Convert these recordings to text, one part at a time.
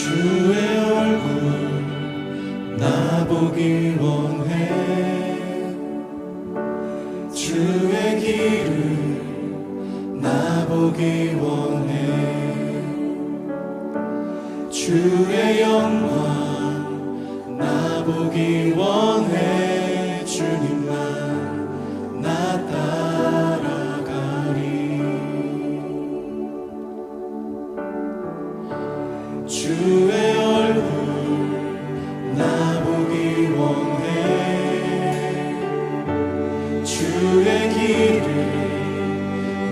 주의 얼굴 나보기 원해. 주의 길을 나보기 원해. 주의 영광 나보기 원해. 주님만 나 따라가리. 주의 얼굴 나보기 원해. 주의 길을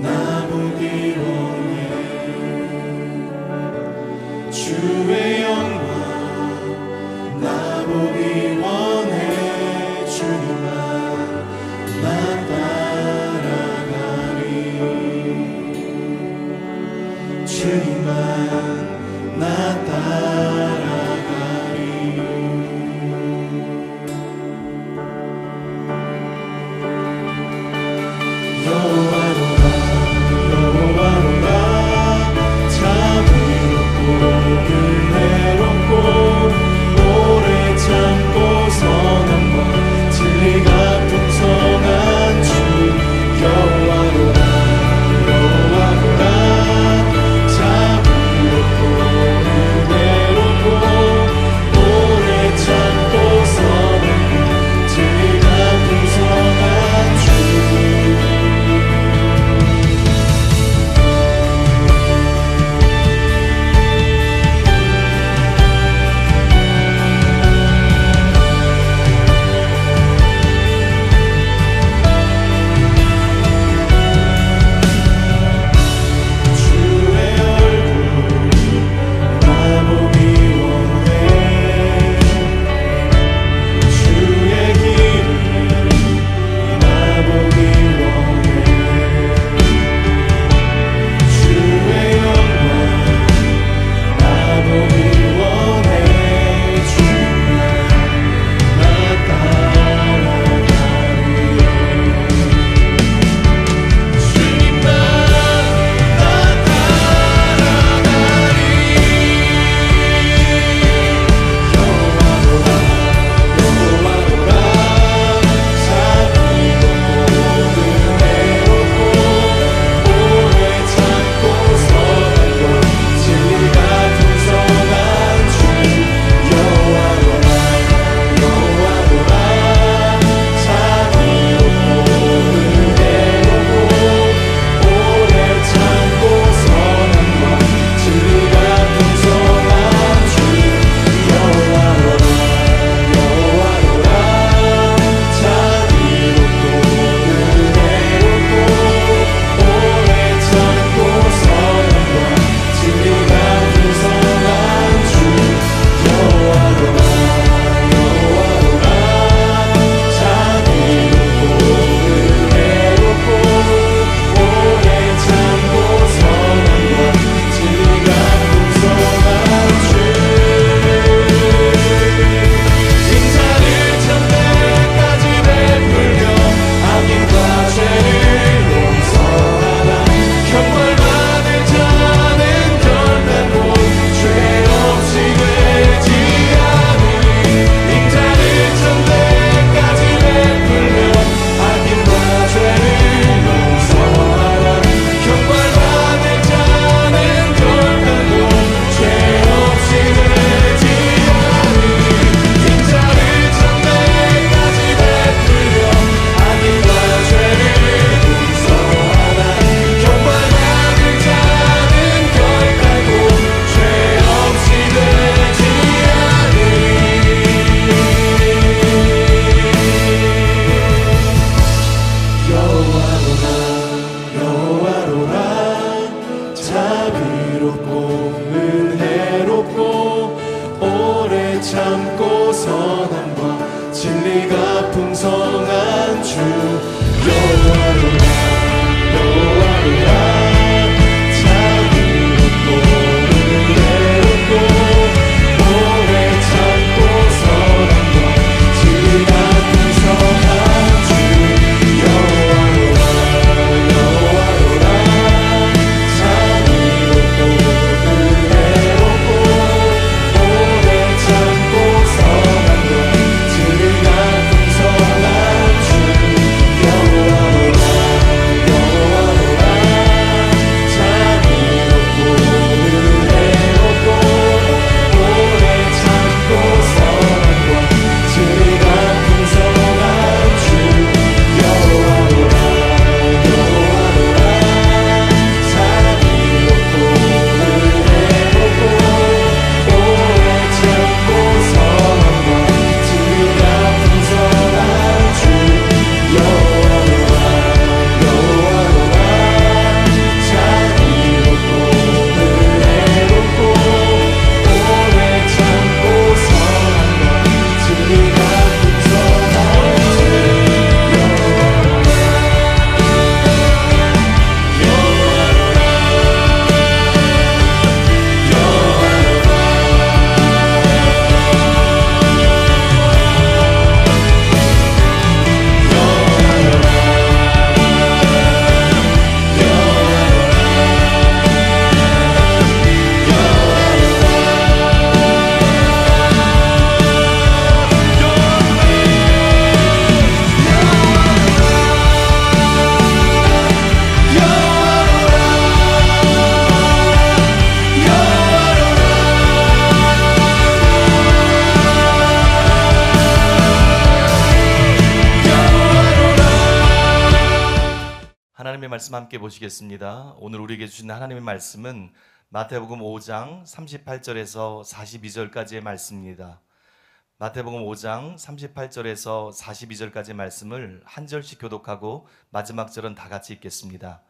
나보기 원해. 주의 영광 나보기 원해. 주님만 나 따라가리. 주님만 나 따라가리. 여호와로라 여호와로라 참 위롭고 은혜롭고 오래 참고 선함과 진리가 풍성한 주. 여호와로라 여호와로라 참 위롭고 은혜롭고 오래 참고 선함과 진리가 풍성한 주. 참고 선함과 진리가 풍성한 주. 여호와로라 여호와로라 참 위롭고 은혜롭고 오래 참고 선함과 진리가 풍성한 주. 여호와로라 여호와로라 참 위롭고 은혜롭고 하나님의 말씀 함께 보시겠습니다. 오늘 우리에게 주신 하나님의 말씀은 마태복음 5장 38절에서 42절까지의 말씀입니다. 마태복음 5장 38절에서 42절까지의 말씀을 한 절씩 교독하고 마지막 절은 다 같이 읽겠습니다.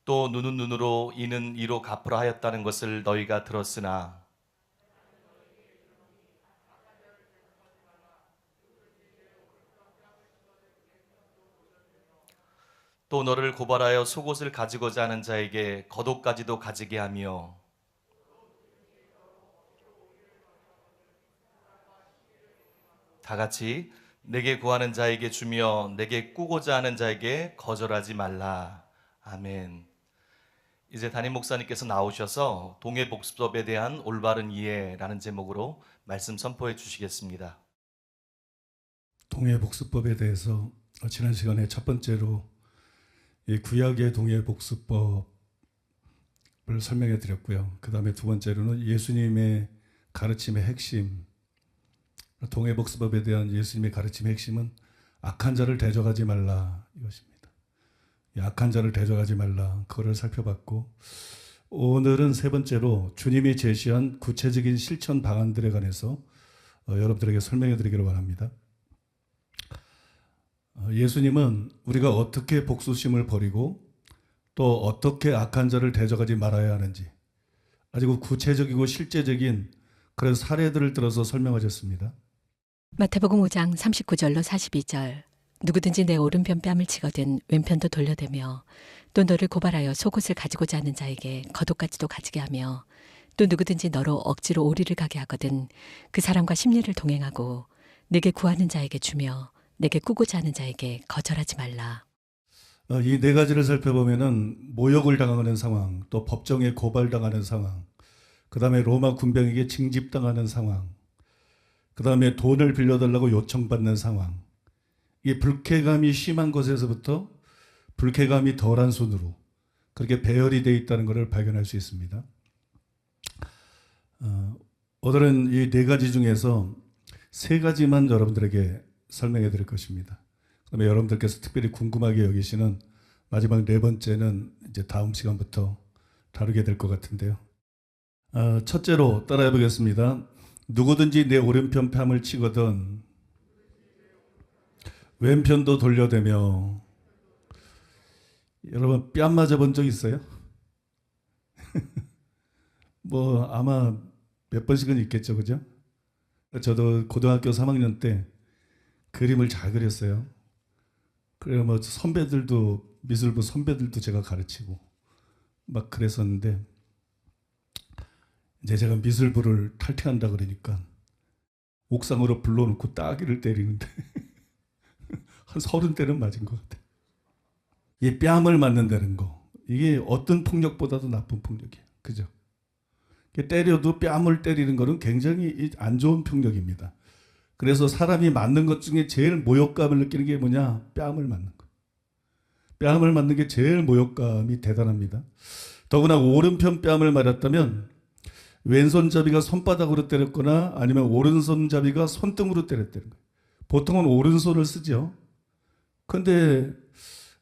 또 눈은 눈으로 이는 이로 갚으라 하였다는 것을 너희가 들었으나 또 너를 고발하여 속옷을 가지고자 하는 자에게 겉옷까지도 가지게 하며 다 같이 내게 구하는 자에게 주며 내게 꾸고자 하는 자에게 거절하지 말라. 아멘. 이제 담임 목사님께서 나오셔서 동해복습법에 대한 올바른 이해라는 제목으로 말씀 선포해 주시겠습니다. 동해복습법에 대해서 지난 시간에 첫 번째로 이 구약의 동해복습법을 설명해 드렸고요. 그 다음에 두 번째로는 예수님의 가르침의 핵심, 동해복습법에 대한 예수님의 가르침의 핵심은 악한 자를 대적하지 말라 이것입니다. 이 악한 자를 대적하지 말라, 그거를 살펴봤고, 오늘은 세 번째로 주님이 제시한 구체적인 실천 방안들에 관해서 여러분들에게 설명해 드리기를 원합니다. 예수님은 우리가 어떻게 복수심을 버리고 또 어떻게 악한 자를 대적하지 말아야 하는지 아주 구체적이고 실제적인 그런 사례들을 들어서 설명하셨습니다. 마태복음 5장 39절로 42절. 누구든지 내 오른편 뺨을 치거든 왼편도 돌려대며 또 너를 고발하여 속옷을 가지고자 하는 자에게 겉옷까지도 가지게 하며 또 누구든지 너로 억지로 오리를 가게 하거든 그 사람과 심리를 동행하고 내게 구하는 자에게 주며 내게 꾸고자 하는 자에게 거절하지 말라. 이 네 가지를 살펴보면은 모욕을 당하는 상황, 또 법정에 고발당하는 상황, 그 다음에 로마 군병에게 징집당하는 상황, 그 다음에 돈을 빌려달라고 요청받는 상황, 이 불쾌감이 심한 곳에서부터 불쾌감이 덜한 순으로 그렇게 배열이 되어 있다는 것을 발견할 수 있습니다. 오늘은 이 네 가지 중에서 세 가지만 여러분들에게 설명해 드릴 것입니다. 그다음에 여러분들께서 특별히 궁금하게 여기시는 마지막 네 번째는 이제 다음 시간부터 다루게 될 것 같은데요. 첫째로 따라해 보겠습니다. 누구든지 내 오른편 뺨을 치거든 왼편도 돌려대며. 여러분 뺨 맞아본 적 있어요? 뭐 아마 몇 번씩은 있겠죠, 그죠? 저도 고등학교 3학년 때 그림을 잘 그렸어요. 그래서 뭐 선배들도, 미술부 선배들도 제가 가르치고 막 그랬었는데, 이제 제가 미술부를 탈퇴한다 그러니까 옥상으로 불러놓고 따귀를 때리는데 한 30대는 맞은 것 같아요. 이 뺨을 맞는다는 거, 이게 어떤 폭력보다도 나쁜 폭력이에요. 그죠? 때려도 뺨을 때리는 거는 굉장히 안 좋은 폭력입니다. 그래서 사람이 맞는 것 중에 제일 모욕감을 느끼는 게 뭐냐? 뺨을 맞는 거. 뺨을 맞는 게 제일 모욕감이 대단합니다. 더구나 오른편 뺨을 맞았다면 왼손잡이가 손바닥으로 때렸거나 아니면 오른손잡이가 손등으로 때렸다는 거예요. 보통은 오른손을 쓰죠. 그런데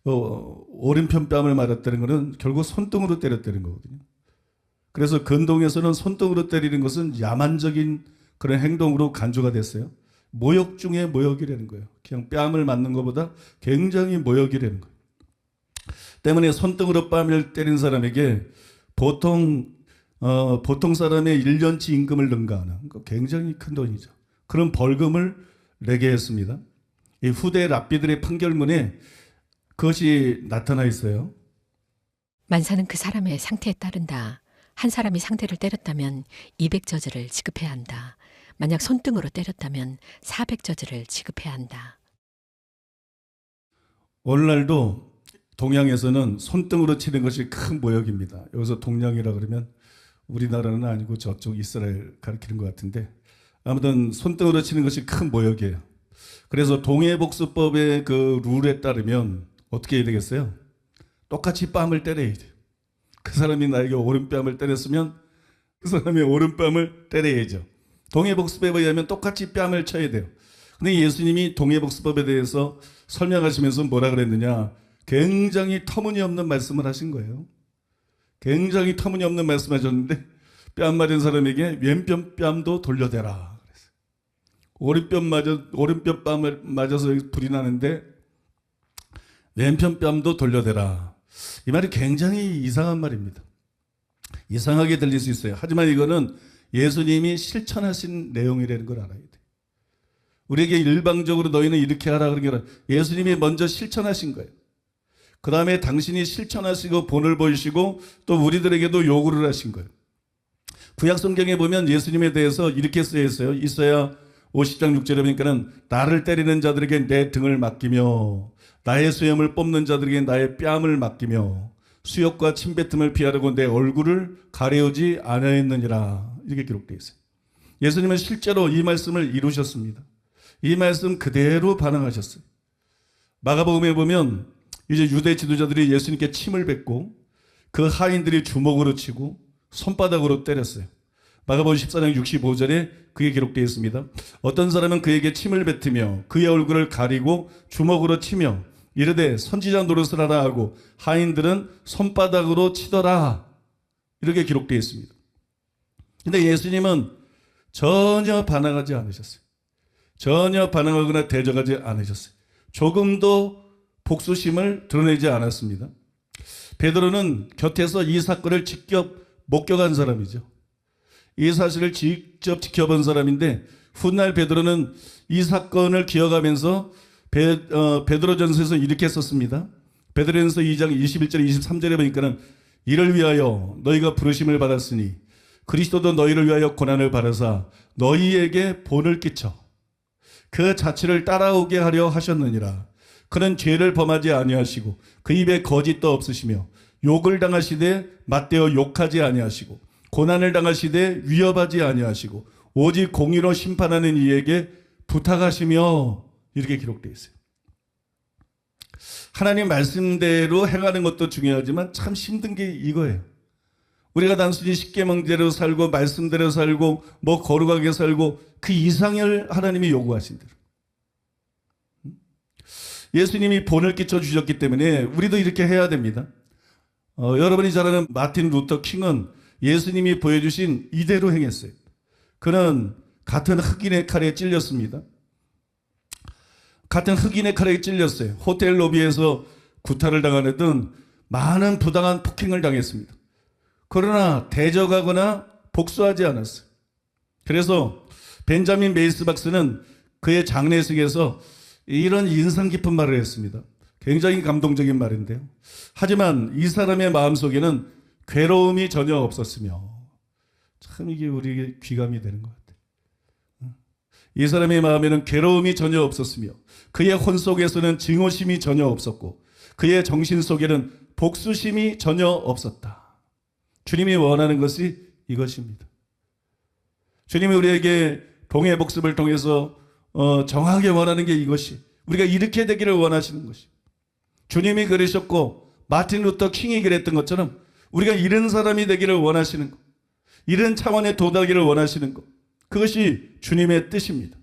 오른편 뺨을 맞았다는 것은 결국 손등으로 때렸다는 거거든요. 그래서 근동에서는 손등으로 때리는 것은 야만적인 그런 행동으로 간주가 됐어요. 모욕 중에 모욕이라는 거예요. 그냥 뺨을 맞는 것보다 굉장히 모욕이라는 거예요. 때문에 손등으로 뺨을 때린 사람에게 보통 사람의 1년치 임금을 능가하는 굉장히 큰 돈이죠. 그런 벌금을 내게 했습니다. 이 후대 랍비들의 판결문에 그것이 나타나 있어요. 만사는 그 사람의 상태에 따른다. 한 사람이 상대를 때렸다면 200저주를 지급해야 한다. 만약 손등으로 때렸다면 400저주를 지급해야 한다. 오늘날도 동양에서는 손등으로 치는 것이 큰 모욕입니다. 여기서 동양이라 그러면 우리나라는 아니고 저쪽 이스라엘 가리키는 것 같은데, 아무튼 손등으로 치는 것이 큰 모욕이에요. 그래서 동해복수법의 그 룰에 따르면 어떻게 해야 되겠어요? 똑같이 뺨을 때려야 돼요. 그 사람이 나에게 오른뺨을 때렸으면 그 사람의 오른뺨을 때려야죠. 동해복수법에 의하면 똑같이 뺨을 쳐야 돼요. 근데 예수님이 동해복수법에 대해서 설명하시면서 뭐라 그랬느냐? 굉장히 터무니없는 말씀을 하신 거예요. 굉장히 터무니없는 말씀하셨는데 뺨 맞은 사람에게 왼편 뺨도 돌려대라. 오른편 뺨을 맞아서 불이 나는데 왼편 뺨도 돌려대라. 이 말이 굉장히 이상한 말입니다. 이상하게 들릴 수 있어요. 하지만 이거는 예수님이 실천하신 내용이라는 걸 알아야 돼요. 우리에게 일방적으로 너희는 이렇게 하라 그런 게 아니라 예수님이 먼저 실천하신 거예요. 그 다음에 당신이 실천하시고 본을 보이시고 또 우리들에게도 요구를 하신 거예요. 구약 성경에 보면 예수님에 대해서 이렇게 쓰여 있어요. 이사야 50장 6절에 보니까는 나를 때리는 자들에게 내 등을 맡기며 나의 수염을 뽑는 자들에게 나의 뺨을 맡기며 수욕과 침뱉음을 피하려고 내 얼굴을 가려우지 아니하였느니라. 이렇게 기록되어 있어요. 예수님은 실제로 이 말씀을 이루셨습니다. 이 말씀 그대로 반응하셨어요. 마가복음에 보면 이제 유대 지도자들이 예수님께 침을 뱉고 그 하인들이 주먹으로 치고 손바닥으로 때렸어요. 마가복음 14장 65절에 그게 기록되어 있습니다. 어떤 사람은 그에게 침을 뱉으며 그의 얼굴을 가리고 주먹으로 치며 이르되 선지자 노릇을 하라 하고 하인들은 손바닥으로 치더라. 이렇게 기록되어 있습니다. 근데 예수님은 전혀 반항하지 않으셨어요. 전혀 반항하거나 대적하지 않으셨어요. 조금도 복수심을 드러내지 않았습니다. 베드로는 곁에서 이 사건을 직접 목격한 사람이죠. 이 사실을 직접 지켜본 사람인데 훗날 베드로는 이 사건을 기억하면서 베드로전서에서 이렇게 썼습니다. 베드로전서 2장 21절 23절에 보니까는 이를 위하여 너희가 부르심을 받았으니 그리스도도 너희를 위하여 고난을 받으사 너희에게 본을 끼쳐 그 자취를 따라오게 하려 하셨느니라. 그는 죄를 범하지 아니하시고 그 입에 거짓도 없으시며 욕을 당하시되 맞대어 욕하지 아니하시고 고난을 당하시되 위협하지 아니하시고 오직 공의로 심판하는 이에게 부탁하시며 이렇게 기록되어 있어요. 하나님 말씀대로 행하는 것도 중요하지만 참 힘든 게 이거예요. 우리가 단순히 십계명대로 살고 말씀대로 살고 뭐 거룩하게 살고 그 이상을 하나님이 요구하신 대로. 예수님이 본을 끼쳐 주셨기 때문에 우리도 이렇게 해야 됩니다. 여러분이 잘 아는 마틴 루터 킹은 예수님이 보여주신 이대로 행했어요. 그는 같은 흑인의 칼에 찔렸습니다. 같은 흑인의 칼에 찔렸어요. 호텔 로비에서 구타를 당하던 많은 부당한 폭행을 당했습니다. 그러나 대적하거나 복수하지 않았어요. 그래서 벤자민 메이스 박스는 그의 장례식에서 이런 인상 깊은 말을 했습니다. 굉장히 감동적인 말인데요. 하지만 이 사람의 마음속에는 괴로움이 전혀 없었으며 참 이게 우리에게 귀감이 되는 것 같아요. 이 사람의 마음에는 괴로움이 전혀 없었으며 그의 혼 속에서는 증오심이 전혀 없었고 그의 정신 속에는 복수심이 전혀 없었다. 주님이 원하는 것이 이것입니다. 주님이 우리에게 동해 복습을 통해서 정확하게 원하는 게 이것이 우리가 이렇게 되기를 원하시는 것이 주님이 그러셨고 마틴 루터 킹이 그랬던 것처럼 우리가 이런 사람이 되기를 원하시는 것, 이런 차원에 도달하기를 원하시는 것, 그것이 주님의 뜻입니다.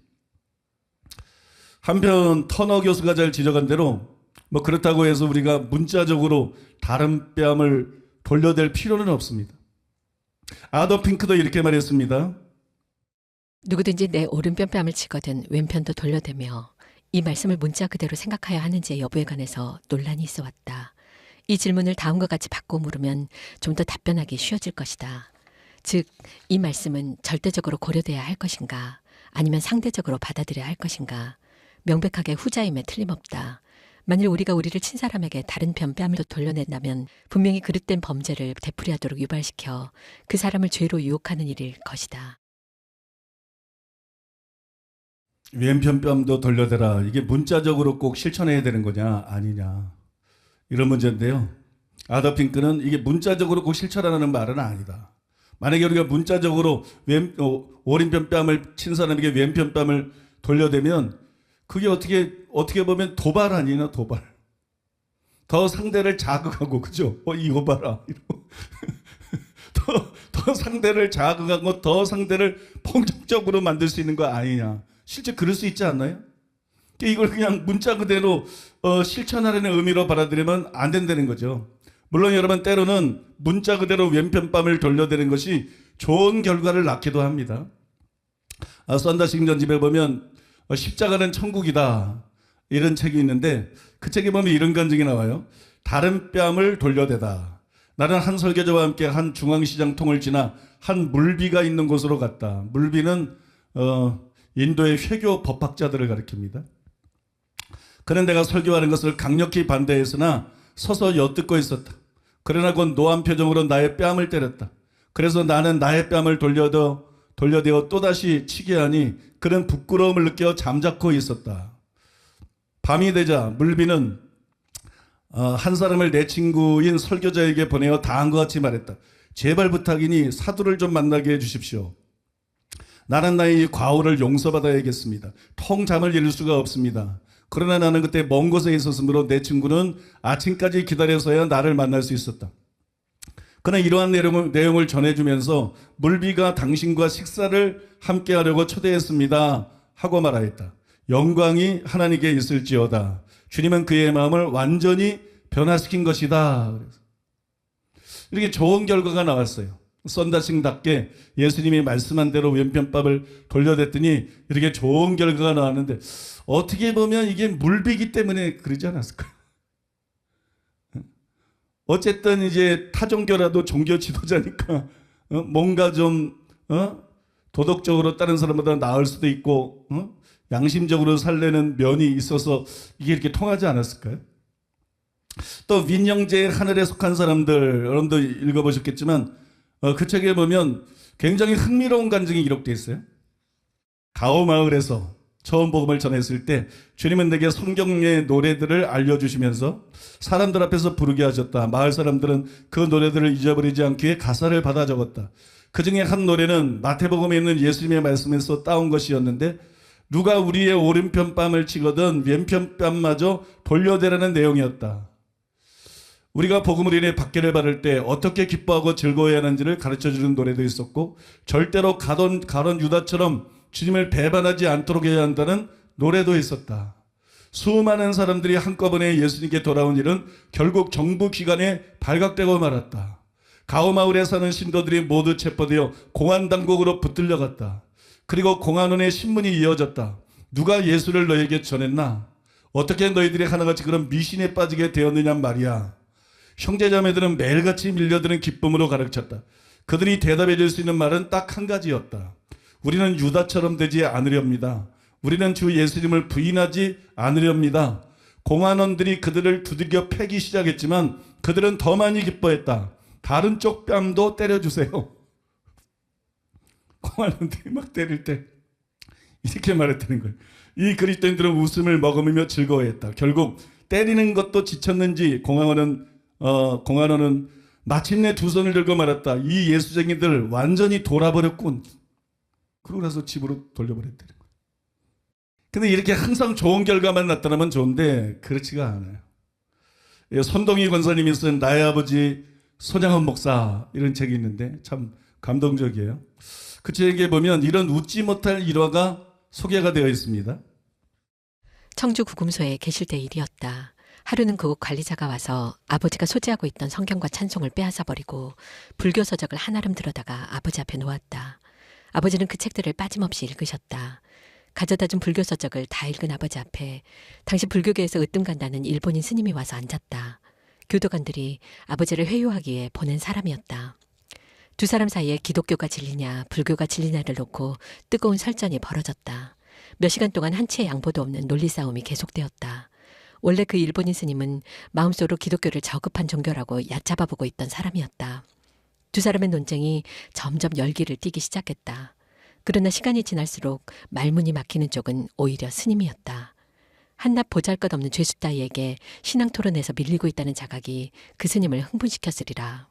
한편 터너 교수가 잘 지적한 대로 뭐 그렇다고 해서 우리가 문자적으로 다른 뺨을 돌려댈 필요는 없습니다. 아더 핑크도 이렇게 말했습니다. 누구든지 내 오른편 뺨을 치거든 왼편도 돌려대며 이 말씀을 문자 그대로 생각해야 하는지의 여부에 관해서 논란이 있어 왔다. 이 질문을 다음과 같이 바꿔 물으면 좀 더 답변하기 쉬워질 것이다. 즉, 이 말씀은 절대적으로 고려돼야 할 것인가 아니면 상대적으로 받아들여야 할 것인가 명백하게 후자임에 틀림없다. 만일 우리가 우리를 친 사람에게 다른 편 뺨을 돌려낸다면 분명히 그릇된 범죄를 되풀이하도록 유발시켜 그 사람을 죄로 유혹하는 일일 것이다. 왼편 뺨도 돌려대라. 이게 문자적으로 꼭 실천해야 되는 거냐 아니냐 이런 문제인데요. 아더 핑크는 이게 문자적으로 꼭 실천하는 말은 아니다. 만약에 우리가 문자적으로 오른편 뺨을 친 사람에게 왼편 뺨을 돌려대면 그게 어떻게 보면 도발 아니나 도발. 더 상대를 자극하고 그죠? 이거 봐라. 이러고. 더 상대를 자극하고 더 상대를 폭력적으로 만들 수 있는 거 아니냐. 실제 그럴 수 있지 않나요? 이걸 그냥 문자 그대로 실천하려는 의미로 받아들이면 안 된다는 거죠. 물론 여러분 때로는 문자 그대로 왼편뺨을 돌려대는 것이 좋은 결과를 낳기도 합니다. 썬다싱 전집에 보면 십자가는 천국이다 이런 책이 있는데 그 책에 보면 이런 간증이 나와요. 다른 뺨을 돌려대다. 나는 한 설교자와 함께 한 중앙시장 통을 지나 한 물비가 있는 곳으로 갔다. 물비는 인도의 회교 법학자들을 가리킵니다. 그는 내가 설교하는 것을 강력히 반대했으나 서서 엿듣고 있었다. 그러나 곧 노한 표정으로 나의 뺨을 때렸다. 그래서 나는 나의 뺨을 돌려대어 또다시 치게 하니 그는 부끄러움을 느껴 잠자코 있었다. 밤이 되자 물비는 한 사람을 내 친구인 설교자에게 보내어 다음과 같이 말했다. 제발 부탁이니 사두를 좀 만나게 해주십시오. 나는 나의 과오를 용서받아야겠습니다. 통 잠을 이룰 수가 없습니다. 그러나 나는 그때 먼 곳에 있었으므로 내 친구는 아침까지 기다려서야 나를 만날 수 있었다. 그는 이러한 내용을 전해주면서 물비가 당신과 식사를 함께 하려고 초대했습니다 하고 말하였다. 영광이 하나님께 있을지어다. 주님은 그의 마음을 완전히 변화시킨 것이다. 이렇게 좋은 결과가 나왔어요. 썬다싱답게 예수님이 말씀한 대로 왼편밥을 돌려댔더니 이렇게 좋은 결과가 나왔는데 어떻게 보면 이게 물비기 때문에 그러지 않았을까요? 어쨌든 이제 타종교라도 종교 지도자니까 뭔가 좀 도덕적으로 다른 사람보다 나을 수도 있고 양심적으로 살려는 면이 있어서 이게 이렇게 통하지 않았을까요? 또 윈영제의 하늘에 속한 사람들 여러분도 읽어보셨겠지만 그 책에 보면 굉장히 흥미로운 간증이 기록되어 있어요. 가오 마을에서 처음 복음을 전했을 때 주님은 내게 성경의 노래들을 알려주시면서 사람들 앞에서 부르게 하셨다. 마을 사람들은 그 노래들을 잊어버리지 않기 위해 가사를 받아 적었다. 그 중에 한 노래는 마태복음에 있는 예수님의 말씀에서 따온 것이었는데 누가 우리의 오른편 뺨을 치거든 왼편 뺨마저 돌려대라는 내용이었다. 우리가 복음을 인해 박해를 받을 때 어떻게 기뻐하고 즐거워해야 하는지를 가르쳐주는 노래도 있었고 절대로 가론 유다처럼 주님을 배반하지 않도록 해야 한다는 노래도 있었다. 수많은 사람들이 한꺼번에 예수님께 돌아온 일은 결국 정부 기관에 발각되고 말았다. 가오마을에 사는 신도들이 모두 체포되어 공안당국으로 붙들려갔다. 그리고 공안원의 신문이 이어졌다. 누가 예수를 너에게 전했나? 어떻게 너희들이 하나같이 그런 미신에 빠지게 되었느냐 말이야. 형제자매들은 매일같이 밀려드는 기쁨으로 가르쳤다. 그들이 대답해 줄 수 있는 말은 딱 한 가지였다. 우리는 유다처럼 되지 않으렵니다. 우리는 주 예수님을 부인하지 않으렵니다. 공안원들이 그들을 두들겨 패기 시작했지만 그들은 더 많이 기뻐했다. 다른 쪽 뺨도 때려주세요. 공안원들이 막 때릴 때 이렇게 말했다는 거예요. 이 그리스도인들은 웃음을 머금으며 즐거워했다. 결국 때리는 것도 지쳤는지 공안원은 마침내 두 손을 들고 말했다. 이 예수쟁이들 완전히 돌아버렸군. 그러고 나서 집으로 돌려버렸다는 거예요. 근데 이렇게 항상 좋은 결과만 나타나면 좋은데 그렇지가 않아요. 손동희 권사님이 쓴 나의 아버지 손양원 목사 이런 책이 있는데 참 감동적이에요. 그 책에 보면 이런 웃지 못할 일화가 소개가 되어 있습니다. 청주 구금소에 계실 때 일이었다. 하루는 그곳 관리자가 와서 아버지가 소지하고 있던 성경과 찬송을 빼앗아 버리고 불교 서적을 한아름 들어다가 아버지 앞에 놓았다. 아버지는 그 책들을 빠짐없이 읽으셨다. 가져다 준 불교 서적을 다 읽은 아버지 앞에 당시 불교계에서 으뜸간다는 일본인 스님이 와서 앉았다. 교도관들이 아버지를 회유하기 위해 보낸 사람이었다. 두 사람 사이에 기독교가 진리냐 불교가 진리냐를 놓고 뜨거운 설전이 벌어졌다. 몇 시간 동안 한치의 양보도 없는 논리 싸움이 계속되었다. 원래 그 일본인 스님은 마음속으로 기독교를 저급한 종교라고 얕잡아보고 있던 사람이었다. 두 사람의 논쟁이 점점 열기를 띠기 시작했다. 그러나 시간이 지날수록 말문이 막히는 쪽은 오히려 스님이었다. 한낱 보잘것없는 죄수 따위에게 신앙 토론에서 밀리고 있다는 자각이 그 스님을 흥분시켰으리라.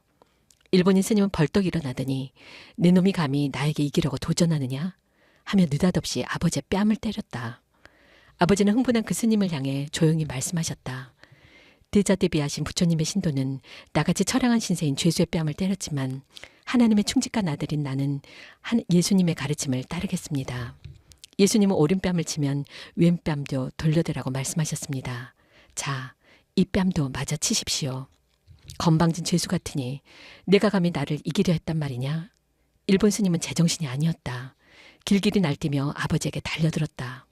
일본인 스님은 벌떡 일어나더니 네 놈이 감히 나에게 이기려고 도전하느냐? 하며 느닷없이 아버지의 뺨을 때렸다. 아버지는 흥분한 그 스님을 향해 조용히 말씀하셨다. 대자대비하신 부처님의 신도는 나같이 처량한 신세인 죄수의 뺨을 때렸지만 하나님의 충직한 아들인 나는 예수님의 가르침을 따르겠습니다. 예수님은 오른뺨을 치면 왼뺨도 돌려대라고 말씀하셨습니다. 자, 이 뺨도 마저 치십시오. 건방진 죄수 같으니 내가 감히 나를 이기려 했단 말이냐? 일본 스님은 제정신이 아니었다. 길길이 날뛰며 아버지에게 달려들었다.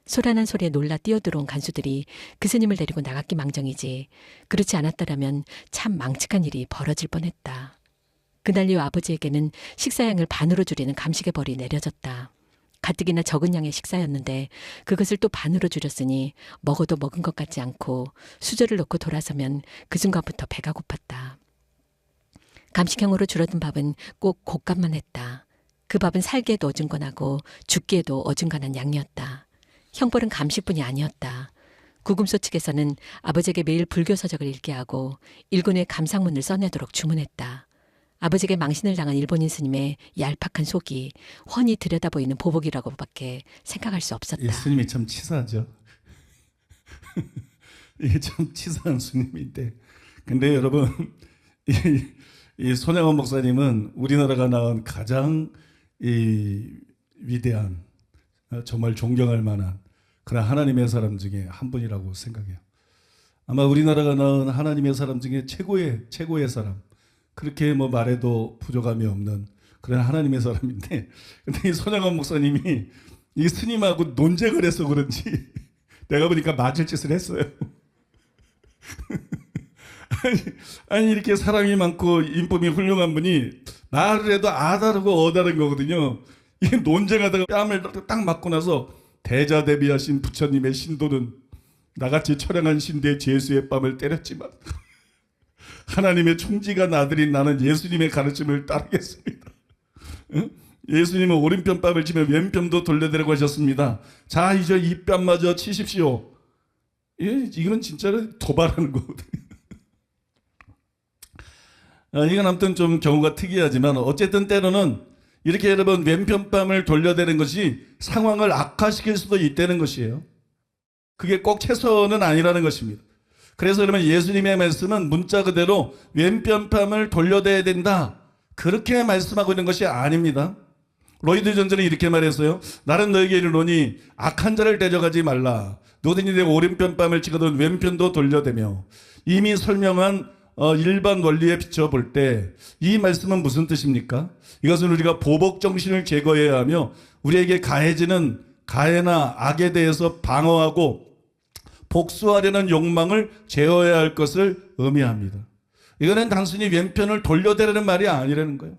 소란한 소리에 놀라 뛰어들어온 간수들이 그 스님을 데리고 나갔기 망정이지 그렇지 않았더라면 참 망측한 일이 벌어질 뻔했다. 그날 이후 아버지에게는 식사량을 반으로 줄이는 감식의 벌이 내려졌다. 가뜩이나 적은 양의 식사였는데 그것을 또 반으로 줄였으니 먹어도 먹은 것 같지 않고 수저를 놓고 돌아서면 그 순간부터 배가 고팠다. 감식형으로 줄어든 밥은 꼭 곶감만 했다. 그 밥은 살기에도 어중간하고 죽기에도 어중간한 양이었다. 형벌은 감식뿐이 아니었다. 구금소 측에서는 아버지에게 매일 불교 서적을 읽게 하고 일군 후에 감상문을 써내도록 주문했다. 아버지에게 망신을 당한 일본인 스님의 얄팍한 속이 훤히 들여다보이는 보복이라고밖에 생각할 수 없었다. 이 스님이 참 치사하죠. 이게 참 치사한 스님인데, 근데 여러분 이 손양원 목사님은 우리나라가 낳은 가장 위대한, 정말 존경할 만한 그런 하나님의 사람 중에 한 분이라고 생각해요. 아마 우리나라가 낳은 하나님의 사람 중에 최고의 사람, 그렇게 뭐 말해도 부족함이 없는 그런 하나님의 사람인데, 근데 이 손양원 목사님이 이 스님하고 논쟁을 해서 그런지 내가 보니까 맞을 짓을 했어요. 아니 이렇게 사랑이 많고 인품이 훌륭한 분이 말을 해도 아다르고 어다른 거거든요. 이 논쟁하다가 뺨을 딱 맞고 나서 대자대비하신 부처님의 신도는 나같이 처량한 신대의 죄수의 뺨을 때렸지만 하나님의 총지가 나들인 나는 예수님의 가르침을 따르겠습니다. 응? 예수님은 오른편 뺨을 치면 왼편도 돌려대라고 하셨습니다. 자, 이제 이 뺨마저 치십시오. 이건 진짜로 도발하는 거거든요. 이건 아무튼 좀 경우가 특이하지만 어쨌든 때로는 이렇게 여러분 왼편 뺨을 돌려대는 것이 상황을 악화시킬 수도 있다는 것이에요. 그게 꼭 최선은 아니라는 것입니다. 그래서 여러분 예수님의 말씀은 문자 그대로 왼편 뺨을 돌려대야 된다, 그렇게 말씀하고 있는 것이 아닙니다. 로이드 존슨은 이렇게 말했어요. 나는 너에게 이르노니 악한 자를 대적하지 말라. 너든지 내 오른편 뺨을 치거든 왼편도 돌려대며. 이미 설명한 일반 원리에 비춰볼 때 이 말씀은 무슨 뜻입니까? 이것은 우리가 보복 정신을 제거해야 하며 우리에게 가해지는 가해나 악에 대해서 방어하고 복수하려는 욕망을 제어해야 할 것을 의미합니다. 이거는 단순히 왼편을 돌려대라는 말이 아니라는 거예요.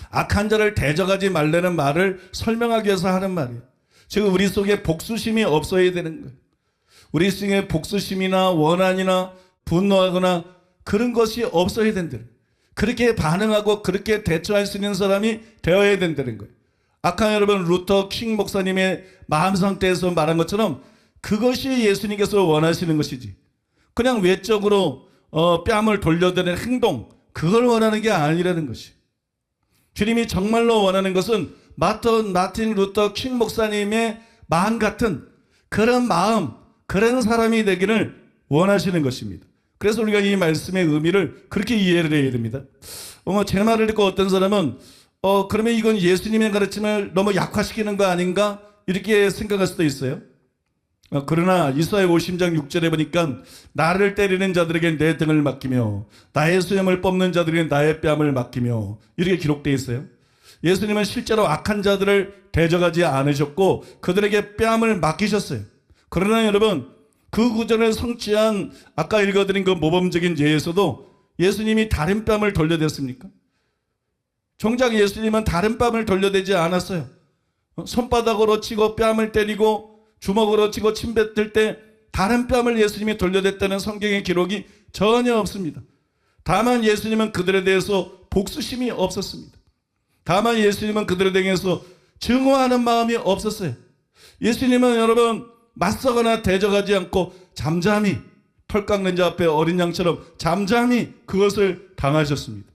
악한 자를 대적하지 말라는 말을 설명하기 위해서 하는 말이에요. 즉 우리 속에 복수심이 없어야 되는 거예요. 우리 속에 복수심이나 원한이나 분노하거나 그런 것이 없어야 된다는 거예요. 그렇게 반응하고 그렇게 대처할 수 있는 사람이 되어야 된다는 거예요. 아까 여러분 루터 킹 목사님의 마음 상태에서 말한 것처럼 그것이 예수님께서 원하시는 것이지, 그냥 외적으로 뺨을 돌려대는 행동, 그걸 원하는 게 아니라는 것이. 주님이 정말로 원하는 것은 마틴 루터 킹 목사님의 마음 같은 그런 마음, 그런 사람이 되기를 원하시는 것입니다. 그래서 우리가 이 말씀의 의미를 그렇게 이해를 해야 됩니다. 제 말을 듣고 어떤 사람은 그러면 이건 예수님의 가르침을 너무 약화시키는 거 아닌가, 이렇게 생각할 수도 있어요. 그러나 이사야 50장 6절에 보니까 나를 때리는 자들에게 내 등을 맡기며 나의 수염을 뽑는 자들에게 나의 뺨을 맡기며, 이렇게 기록되어 있어요. 예수님은 실제로 악한 자들을 대적하지 않으셨고 그들에게 뺨을 맡기셨어요. 그러나 여러분 그 구절을 성취한 아까 읽어드린 그 모범적인 예에서도 예수님이 다른 뺨을 돌려댔습니까? 정작 예수님은 다른 뺨을 돌려대지 않았어요. 손바닥으로 치고 뺨을 때리고 주먹으로 치고 침 뱉을 때 다른 뺨을 예수님이 돌려댔다는 성경의 기록이 전혀 없습니다. 다만 예수님은 그들에 대해서 복수심이 없었습니다. 다만 예수님은 그들에 대해서 증오하는 마음이 없었어요. 예수님은 여러분 맞서거나 대적하지 않고 잠잠히 털 깎는 자 앞에 어린 양처럼 잠잠히 그것을 당하셨습니다.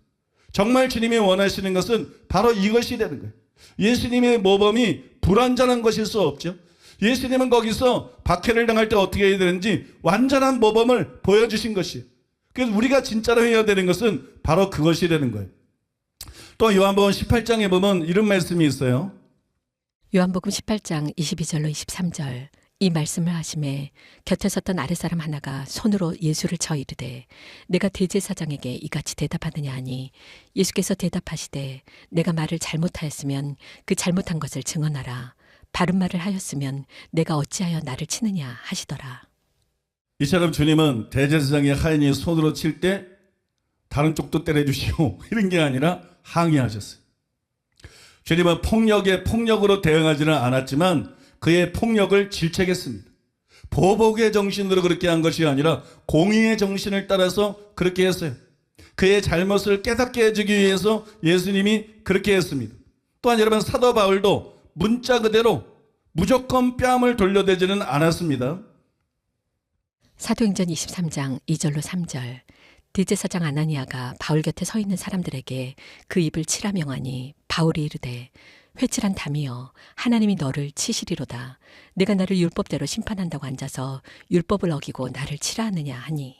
정말 주님이 원하시는 것은 바로 이것이 되는 거예요. 예수님의 모범이 불완전한 것일 수 없죠. 예수님은 거기서 박해를 당할 때 어떻게 해야 되는지 완전한 모범을 보여주신 것이에요. 그래서 우리가 진짜로 해야 되는 것은 바로 그것이 되는 거예요. 또 요한복음 18장에 보면 이런 말씀이 있어요. 요한복음 18장 22절로 23절 이 말씀을 하심에 곁에 섰던 아랫사람 하나가 손으로 예수를 쳐 이르되 내가 대제사장에게 이같이 대답하느냐 하니 예수께서 대답하시되 내가 말을 잘못하였으면 그 잘못한 것을 증언하라. 바른 말을 하였으면 내가 어찌하여 나를 치느냐 하시더라. 이처럼 주님은 대제사장의 하인이 손으로 칠 때 다른 쪽도 때려주시오 이런 게 아니라 항의하셨어요. 주님은 폭력에 폭력으로 대응하지는 않았지만 그의 폭력을 질책했습니다. 보복의 정신으로 그렇게 한 것이 아니라 공의의 정신을 따라서 그렇게 했어요. 그의 잘못을 깨닫게 해주기 위해서 예수님이 그렇게 했습니다. 또한 여러분, 사도 바울도 문자 그대로 무조건 뺨을 돌려대지는 않았습니다. 사도행전 23장 2절로 3절 대제사장 아나니아가 바울 곁에 서 있는 사람들에게 그 입을 치라 명하니 바울이 이르되 회칠한 담이여 하나님이 너를 치시리로다. 내가 나를 율법대로 심판한다고 앉아서 율법을 어기고 나를 치라 하느냐 하니.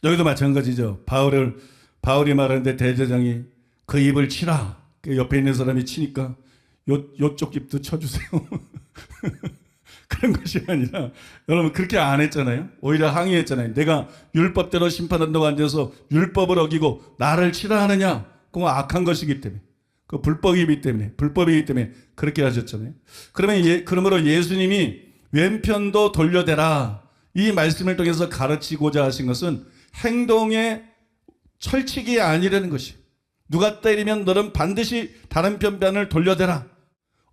여기도 마찬가지죠. 바울이 말하는데 대제사장이 그 입을 치라. 그 옆에 있는 사람이 치니까 요쪽 입도 쳐주세요. 그런 것이 아니라 여러분 그렇게 안 했잖아요. 오히려 항의했잖아요. 내가 율법대로 심판한다고 앉아서 율법을 어기고 나를 치라 하느냐. 그건 악한 것이기 때문에, 그 불법이기 때문에 그렇게 하셨잖아요. 그러므로 예수님이 왼편도 돌려대라 이 말씀을 통해서 가르치고자 하신 것은 행동의 철칙이 아니라는 것이, 누가 때리면 너는 반드시 다른 편을 돌려대라,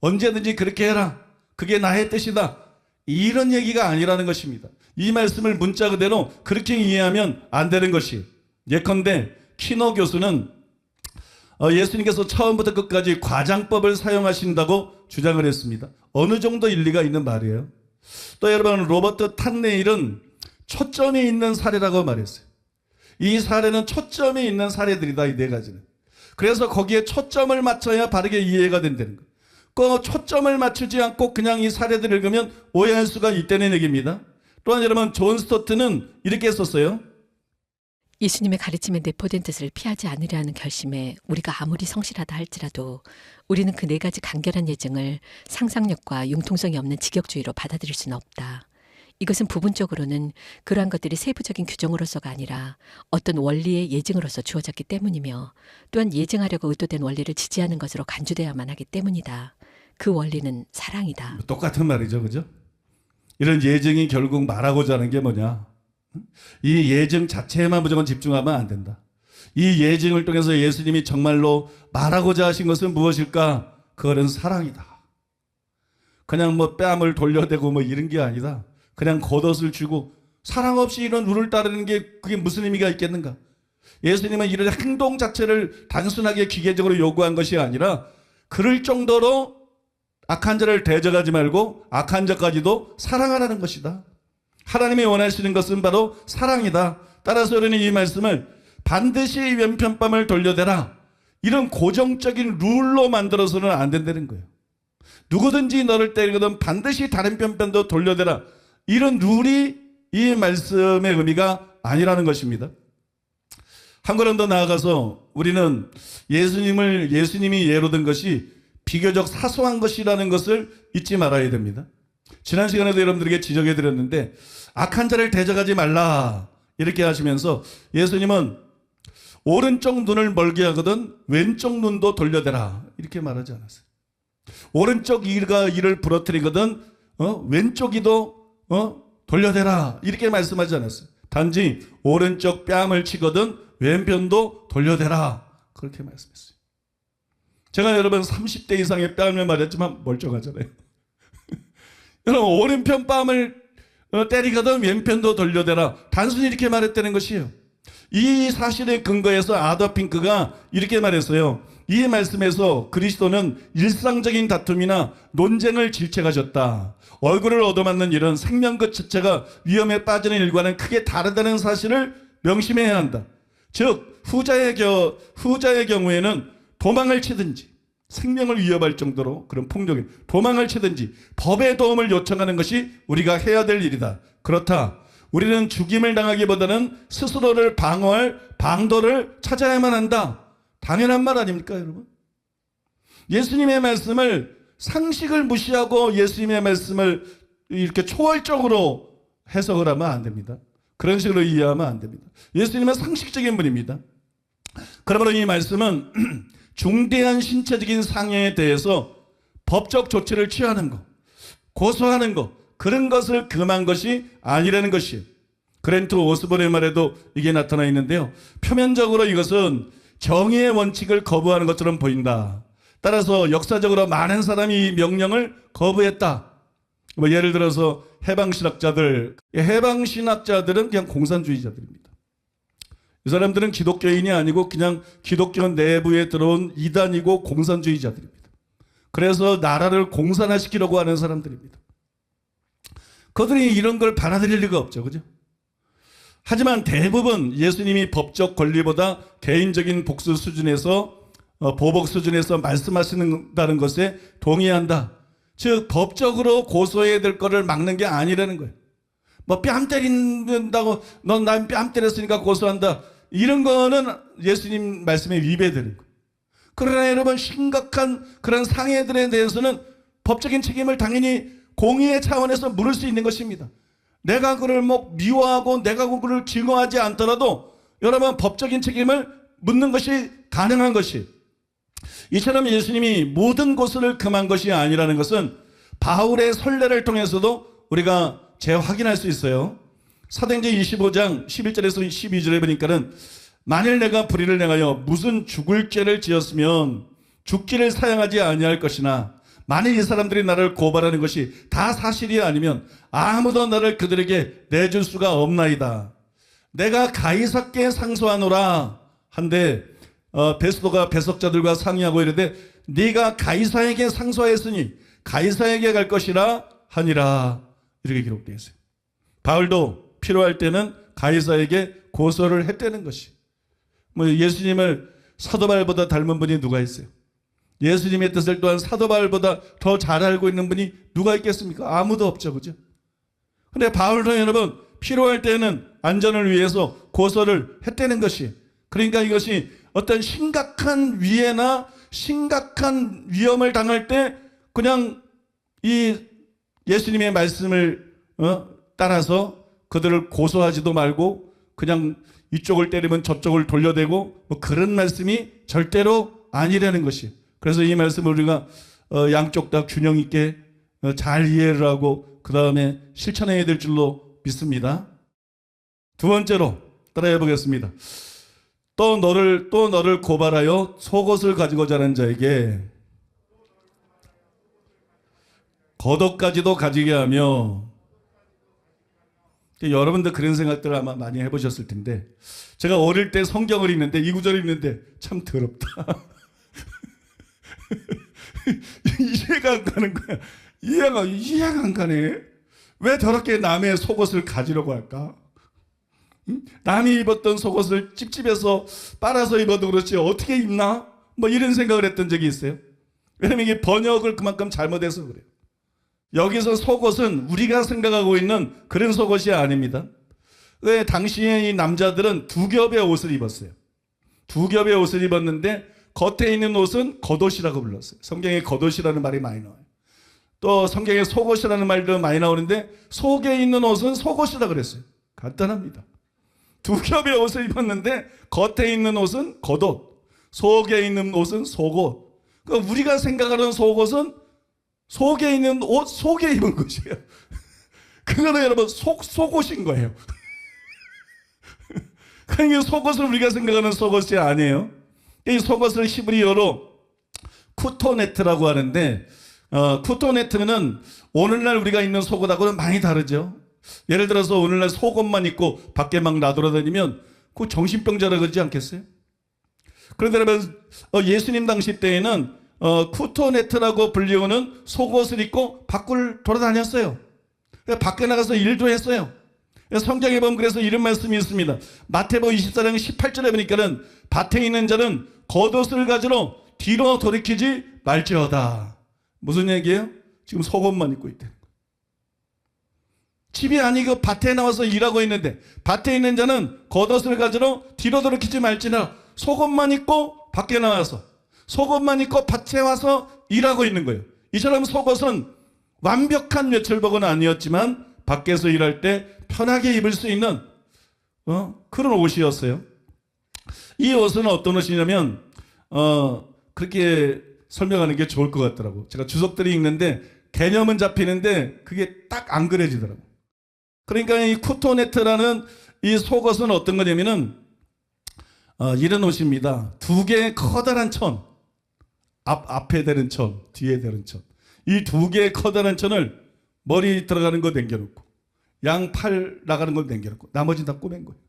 언제든지 그렇게 해라, 그게 나의 뜻이다, 이런 얘기가 아니라는 것입니다. 이 말씀을 문자 그대로 그렇게 이해하면 안 되는 것이, 예컨대 키노 교수는 예수님께서 처음부터 끝까지 과장법을 사용하신다고 주장을 했습니다. 어느 정도 일리가 있는 말이에요. 또 여러분, 로버트 탄네일은 초점이 있는 사례라고 말했어요. 이 사례는 초점이 있는 사례들이다, 이 네 가지는. 그래서 거기에 초점을 맞춰야 바르게 이해가 된다는 거예요. 그 초점을 맞추지 않고 그냥 이 사례들을 읽으면 오해할 수가 있다는 얘기입니다. 또한 여러분, 존 스토트는 이렇게 썼어요. 예수님의 가르침에 내포된 뜻을 피하지 않으려는 결심에 우리가 아무리 성실하다 할지라도 우리는 그 네 가지 간결한 예증을 상상력과 융통성이 없는 직역주의로 받아들일 수는 없다. 이것은 부분적으로는 그러한 것들이 세부적인 규정으로서가 아니라 어떤 원리의 예증으로서 주어졌기 때문이며, 또한 예증하려고 의도된 원리를 지지하는 것으로 간주되어야만 하기 때문이다. 그 원리는 사랑이다. 똑같은 말이죠, 그죠? 이런 예증이 결국 말하고자 하는 게 뭐냐? 이 예증 자체에만 무조건 집중하면 안 된다. 이 예증을 통해서 예수님이 정말로 말하고자 하신 것은 무엇일까? 그거는 사랑이다. 그냥 뭐 뺨을 돌려대고 뭐 이런 게 아니다. 그냥 겉옷을 주고 사랑 없이 이런 룰을 따르는 게 그게 무슨 의미가 있겠는가? 예수님은 이런 행동 자체를 단순하게 기계적으로 요구한 것이 아니라 그럴 정도로 악한 자를 대적하지 말고 악한 자까지도 사랑하라는 것이다. 하나님이 원하시는 것은 바로 사랑이다. 따라서 우리는 이 말씀을 반드시 왼편뺨을 돌려대라, 이런 고정적인 룰로 만들어서는 안 된다는 거예요. 누구든지 너를 때리거든 반드시 다른 편도 돌려대라, 이런 룰이 이 말씀의 의미가 아니라는 것입니다. 한 걸음 더 나아가서 우리는 예수님이 예로 든 것이 비교적 사소한 것이라는 것을 잊지 말아야 됩니다. 지난 시간에도 여러분들에게 지적해 드렸는데, 악한 자를 대적하지 말라 이렇게 하시면서 예수님은 오른쪽 눈을 멀게 하거든 왼쪽 눈도 돌려대라 이렇게 말하지 않았어요. 오른쪽 이를 부러뜨리거든 왼쪽 이도 돌려대라 이렇게 말씀하지 않았어요. 단지 오른쪽 뺨을 치거든 왼편도 돌려대라 그렇게 말씀했어요. 제가 여러분 30대 이상의 뺨을 맞았지만 멀쩡하잖아요. 여러분, 오른편 뺨을 때리거든 왼편도 돌려대라, 단순히 이렇게 말했다는 것이에요. 이 사실에 근거해서 아더 핑크가 이렇게 말했어요. 이 말씀에서 그리스도는 일상적인 다툼이나 논쟁을 질책하셨다. 얼굴을 얻어맞는 일은 생명 그 자체가 위험에 빠지는 일과는 크게 다르다는 사실을 명심해야 한다. 즉 후자의 경우에는 도망을 치든지 생명을 위협할 정도로 그런 폭력이 도망을 치든지 법의 도움을 요청하는 것이 우리가 해야 될 일이다. 그렇다. 우리는 죽임을 당하기보다는 스스로를 방어할 방도를 찾아야만 한다. 당연한 말 아닙니까, 여러분? 예수님의 말씀을 상식을 무시하고 예수님의 말씀을 이렇게 초월적으로 해석을 하면 안 됩니다. 그런 식으로 이해하면 안 됩니다. 예수님은 상식적인 분입니다. 그러므로 이 말씀은 중대한 신체적인 상해에 대해서 법적 조치를 취하는 것, 고소하는 것, 그런 것을 금한 것이 아니라는 것이에요. 그랜트 오스본의 말에도 이게 나타나 있는데요. 표면적으로 이것은 정의의 원칙을 거부하는 것처럼 보인다. 따라서 역사적으로 많은 사람이 이 명령을 거부했다. 뭐 예를 들어서 해방신학자들은 그냥 공산주의자들입니다. 이 사람들은 기독교인이 아니고 그냥 기독교 내부에 들어온 이단이고 공산주의자들입니다. 그래서 나라를 공산화시키려고 하는 사람들입니다. 그들이 이런 걸 받아들일 리가 없죠. 그죠? 하지만 대부분 예수님이 법적 권리보다 개인적인 복수 수준에서 보복 수준에서 말씀하시는다는 것에 동의한다. 즉 법적으로 고소해야 될 거를 막는 게 아니라는 거예요. 뭐 뺨 때린다고 넌 난 뺨 때렸으니까 고소한다. 이런 거는 예수님 말씀에 위배되는 거예요. 그러나 여러분 심각한 그런 상해들에 대해서는 법적인 책임을 당연히 공의의 차원에서 물을 수 있는 것입니다. 내가 그를 뭐 미워하고 내가 그를 증오하지 않더라도 여러분 법적인 책임을 묻는 것이 가능한 것이, 이처럼 예수님이 모든 고소를 금한 것이 아니라는 것은 바울의 선례를 통해서도 우리가 재확인할 수 있어요. 사도행전 25장 11절에서 12절에 보니까는 만일 내가 불의를 행하여 무슨 죽을 죄를 지었으면 죽기를 사양하지 아니할 것이나 만일 이 사람들이 나를 고발하는 것이 다 사실이 아니면 아무도 나를 그들에게 내줄 수가 없나이다. 내가 가이사께 상소하노라 한데 베스도가 배석자들과 상의하고 이르되 네가 가이사에게 상소하였으니 가이사에게 갈 것이라 하니라. 이렇게 기록되어 있어요. 바울도 필요할 때는 가이사에게 고소를 했다는 것이. 뭐 예수님을 사도 바울보다 닮은 분이 누가 있어요? 예수님의 뜻을 또한 사도 바울보다 더 잘 알고 있는 분이 누가 있겠습니까? 아무도 없죠. 그죠? 근데 바울도 여러분 필요할 때는 안전을 위해서 고소를 했다는 것이, 그러니까 이것이 어떤 심각한 위해나 심각한 위험을 당할 때 그냥 이 예수님의 말씀을 따라서 그들을 고소하지도 말고 그냥 이쪽을 때리면 저쪽을 돌려대고 뭐 그런 말씀이 절대로 아니라는 것이. 그래서 이 말씀을 우리가 양쪽 다 균형 있게 잘 이해를 하고 그 다음에 실천해야 될 줄로 믿습니다. 두 번째로 따라해 보겠습니다. 또 너를 고발하여 속옷을 가지고자 하는 자에게 겉옷까지도 가지게 하며. 여러분들 그런 생각들을 아마 많이 해보셨을 텐데, 제가 어릴 때 성경을 읽는데 이 구절을 읽는데 참 더럽다. 이해가 안 가는 거야. 이해가 안 가네. 왜 저렇게 남의 속옷을 가지려고 할까? 남이 입었던 속옷을 찝찝해서 빨아서 입어도 그렇지 어떻게 입나? 뭐 이런 생각을 했던 적이 있어요. 왜냐면 이게 번역을 그만큼 잘못해서 그래요. 여기서 속옷은 우리가 생각하고 있는 그런 속옷이 아닙니다. 왜 당시에 이 남자들은 두 겹의 옷을 입었어요. 두 겹의 옷을 입었는데 겉에 있는 옷은 겉옷이라고 불렀어요. 성경에 겉옷이라는 말이 많이 나와요. 또 성경에 속옷이라는 말도 많이 나오는데 속에 있는 옷은 속옷이라고 그랬어요. 간단합니다. 두 겹의 옷을 입었는데 겉에 있는 옷은 겉옷, 속에 있는 옷은 속옷. 그러니까 우리가 생각하는 속옷은 속에 있는 옷 속에 입은 것이에요. 그거는 여러분 속옷인 거예요. 그러니까 속옷은 우리가 생각하는 속옷이 아니에요. 이 속옷을 히브리어로 쿠토네트라고 하는데 쿠토네트는 오늘날 우리가 입는 속옷하고는 많이 다르죠. 예를 들어서 오늘날 속옷만 입고 밖에 막 나돌아다니면 그 정신병자라 그러지 않겠어요? 그런데 여러분 예수님 당시 때에는 쿠토네트라고 불리우는 속옷을 입고 밖을 돌아다녔어요. 밖에 나가서 일도 했어요. 성경에 보면 그래서 이런 말씀이 있습니다. 마태복음 24장 18절에 보니까는 밭에 있는 자는 겉옷을 가지러 뒤로 돌이키지 말지어다. 무슨 얘기예요? 지금 속옷만 입고 있대. 집이 아니고 밭에 나와서 일하고 있는데 밭에 있는 자는 겉옷을 가지러 뒤로 돌이키지 말지나 속옷만 입고 밖에 나와서 속옷만 입고 밭에 와서 일하고 있는 거예요. 이처럼 속옷은 완벽한 외출복은 아니었지만 밖에서 일할 때 편하게 입을 수 있는 그런 옷이었어요. 이 옷은 어떤 옷이냐면 그렇게 설명하는 게 좋을 것 같더라고. 제가 주석들이 읽는데 개념은 잡히는데 그게 딱 안 그려지더라고. 그러니까 이 쿠토네트라는 이 속옷은 어떤 거냐면은 이런 옷입니다. 두 개의 커다란 천, 앞에 대는 천, 뒤에 대는 천. 이 두 개의 커다란 천을 머리 들어가는 거 남겨놓고 양팔 나가는 거 남겨놓고 나머지 다 꼬맨 거예요.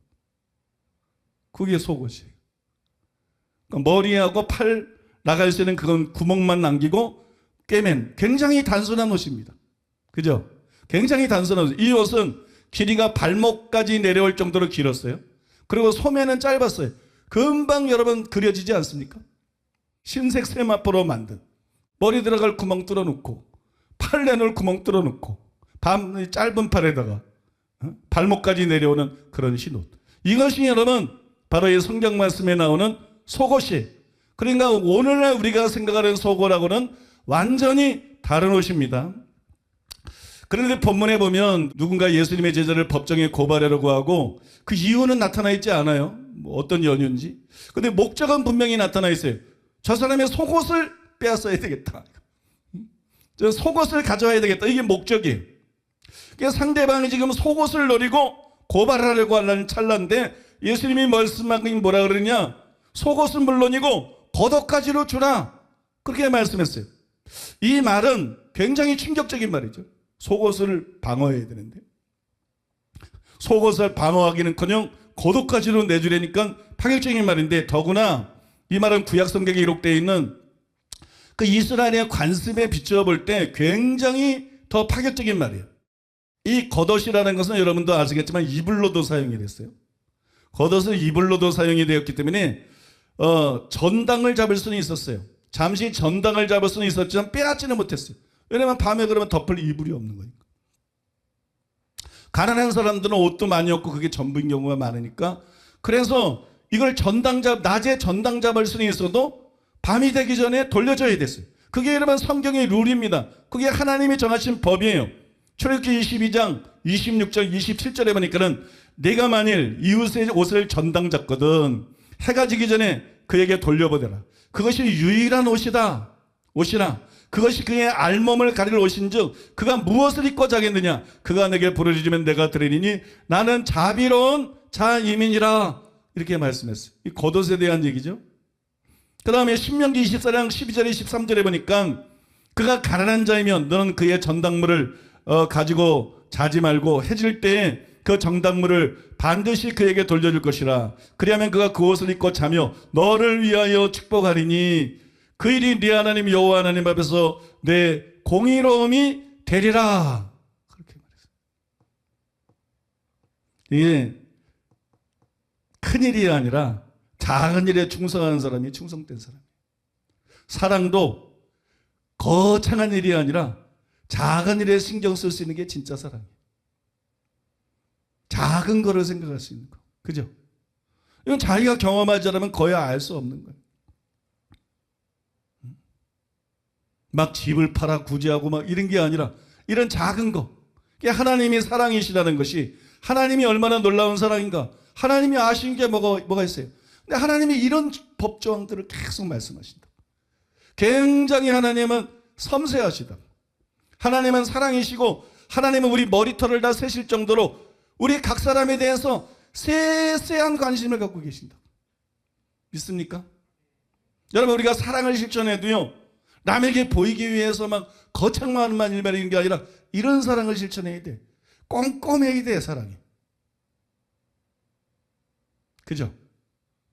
그게 속옷이에요. 그러니까 머리하고 팔 나갈 수 있는 그건 구멍만 남기고 꿰맨 굉장히 단순한 옷입니다. 그죠? 굉장히 단순한 옷. 이 옷은 길이가 발목까지 내려올 정도로 길었어요. 그리고 소매는 짧았어요. 금방 여러분 그려지지 않습니까? 흰색 세마포로 만든 머리 들어갈 구멍 뚫어놓고 팔 내놓을 구멍 뚫어놓고 짧은 팔에다가 발목까지 내려오는 그런 흰옷. 이것이 여러분 바로 이 성경 말씀에 나오는 속옷이. 그러니까 오늘날 우리가 생각하는 속옷하고는 완전히 다른 옷입니다. 그런데 본문에 보면 누군가 예수님의 제자를 법정에 고발하려고 하고 그 이유는 나타나 있지 않아요. 뭐 어떤 연유인지. 근데 목적은 분명히 나타나 있어요. 저 사람의 속옷을 빼앗아야 되겠다. 저 속옷을 가져와야 되겠다. 이게 목적이에요. 그러니까 상대방이 지금 속옷을 노리고 고발하려고 하는 찰나인데 예수님이 말씀하신 게 뭐라 그러냐? 속옷은 물론이고 겉옷까지로 주라. 그렇게 말씀했어요. 이 말은 굉장히 충격적인 말이죠. 속옷을 방어해야 되는데 속옷을 방어하기는커녕 겉옷까지로 내주려니까 파격적인 말인데 더구나 이 말은 구약 성경에 기록되어 있는 그 이스라엘의 관습에 비추어 볼 때 굉장히 더 파격적인 말이에요. 이 겉옷이라는 것은 여러분도 아시겠지만 이불로도 사용이 됐어요. 겉옷은 이불로도 사용이 되었기 때문에 전당을 잡을 수는 있었어요. 잠시 전당을 잡을 수는 있었지만 빼앗지는 못했어요. 왜냐하면 밤에 그러면 덮을 이불이 없는 거니까. 가난한 사람들은 옷도 많이 없고 그게 전부인 경우가 많으니까 그래서 이걸 낮에 전당 잡을 수는 있어도 밤이 되기 전에 돌려줘야 됐어요. 그게 여러분 성경의 룰입니다. 그게 하나님이 정하신 법이에요. 출애굽기 22장 26절 27절에 보니까는 내가 만일 이웃의 옷을 전당 잡거든 해가 지기 전에 그에게 돌려보내라. 그것이 유일한 옷이라. 그것이 그의 알몸을 가릴 옷인즉 그가 무엇을 입고 자겠느냐? 그가 내게 부르짖으면 내가 들으리니 나는 자비로운 자이민이라. 이렇게 말씀했어요. 이 겉옷에 대한 얘기죠. 그 다음에 신명기 24장 12절에 13절에 보니까 그가 가난한 자이면 너는 그의 전당물을 가지고 자지 말고 해질 때에 그 전당물을 반드시 그에게 돌려줄 것이라. 그리하면 그가 그 옷을 입고 자며 너를 위하여 축복하리니 그 일이 네 하나님 여호와 하나님 앞에서 내 공의로움이 되리라. 그렇게 말했어요. 이게 큰 일이 아니라 작은 일에 충성하는 사람이 충성된 사람이에요. 사랑도 거창한 일이 아니라 작은 일에 신경 쓸 수 있는 게 진짜 사랑이에요. 작은 거를 생각할 수 있는 거. 그죠? 이건 자기가 경험하지 않으면 거의 알 수 없는 거예요. 막 집을 팔아 구제하고 막 이런 게 아니라 이런 작은 거. 하나님이 사랑이시라는 것이 하나님이 얼마나 놀라운 사랑인가. 하나님이 아신 게 뭐가 있어요. 근데 하나님이 이런 법조항들을 계속 말씀하신다. 굉장히 하나님은 섬세하시다. 하나님은 사랑이시고 하나님은 우리 머리털을 다 세실 정도로 우리 각 사람에 대해서 세세한 관심을 갖고 계신다. 믿습니까? 여러분 우리가 사랑을 실천해도요 남에게 보이기 위해서 막 거창한 일말인 게 아니라 이런 사랑을 실천해야 돼. 꼼꼼해야 돼 사랑이. 그죠?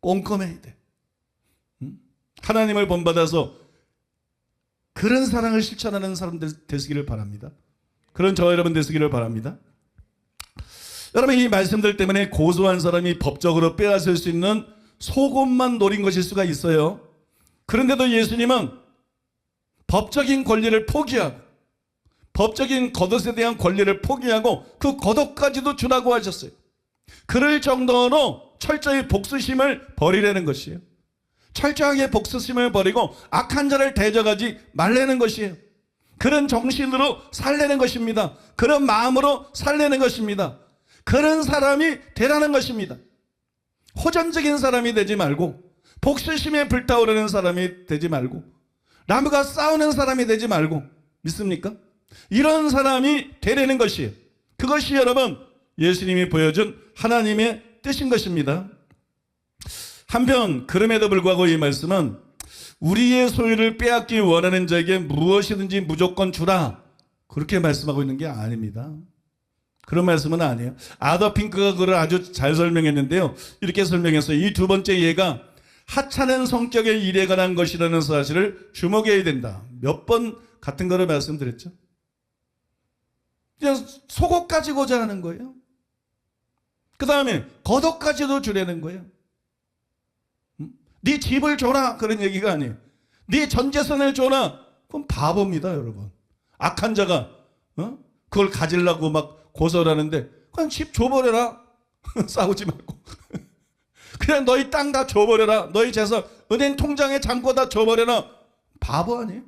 꼼꼼해야 돼. 하나님을 본받아서 그런 사랑을 실천하는 사람들 되시기를 바랍니다. 그런 저 여러분 되시기를 바랍니다. 여러분 이 말씀들 때문에 고소한 사람이 법적으로 빼앗을 수 있는 속옷만 노린 것일 수가 있어요. 그런데도 예수님은 법적인 권리를 포기하고 법적인 겉옷에 대한 권리를 포기하고 그 겉옷까지도 주라고 하셨어요. 그럴 정도로 철저히 복수심을 버리라는 것이에요. 철저하게 복수심을 버리고 악한 자를 대적하지 말라는 것이에요. 그런 정신으로 살려는 것입니다. 그런 마음으로 살려는 것입니다. 그런 사람이 되라는 것입니다. 호전적인 사람이 되지 말고, 복수심에 불타오르는 사람이 되지 말고, 남과 싸우는 사람이 되지 말고, 믿습니까? 이런 사람이 되려는 것이에요. 그것이 여러분 예수님이 보여준 하나님의 뜻인 것입니다. 한편 그럼에도 불구하고 이 말씀은 우리의 소유를 빼앗기 원하는 자에게 무엇이든지 무조건 주라, 그렇게 말씀하고 있는 게 아닙니다. 그런 말씀은 아니에요. 아더 핑크가 그걸 아주 잘 설명했는데요, 이렇게 설명했어요. 이 두 번째 예가 하찮은 성격의 일에 관한 것이라는 사실을 주목해야 된다. 몇 번 같은 거를 말씀드렸죠. 그냥 속옷 가지고자 하는 거예요. 그 다음에 겉옷까지도 주려는 거예요. 네 집을 줘라, 그런 얘기가 아니에요. 네 전재산을 줘라. 그건 바보입니다, 여러분. 악한 자가 그걸 가지려고 막 고설하는데 그냥 집 줘버려라. 싸우지 말고. 그냥 너희 땅 다 줘버려라. 너희 재산, 은행 통장에 잔고 다 줘버려라. 바보 아니에요?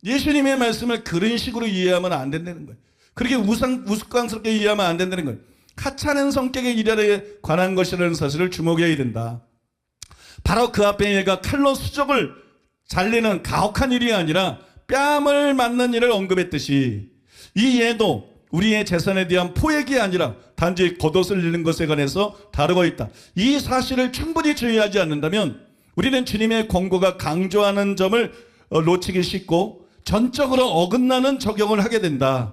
예수님의 말씀을 그런 식으로 이해하면 안 된다는 거예요. 그렇게 우스꽝스럽게 이해하면 안 된다는 거예요. 하찮은 성격의 일에 관한 것이라는 사실을 주목해야 된다. 바로 그 앞에 얘가 칼로 수족을 잘리는 가혹한 일이 아니라 뺨을 맞는 일을 언급했듯이, 이 예도 우리의 재산에 대한 포획이 아니라 단지 겉옷을 잃는 것에 관해서 다루고 있다. 이 사실을 충분히 주의하지 않는다면 우리는 주님의 권고가 강조하는 점을 놓치기 쉽고 전적으로 어긋나는 적용을 하게 된다.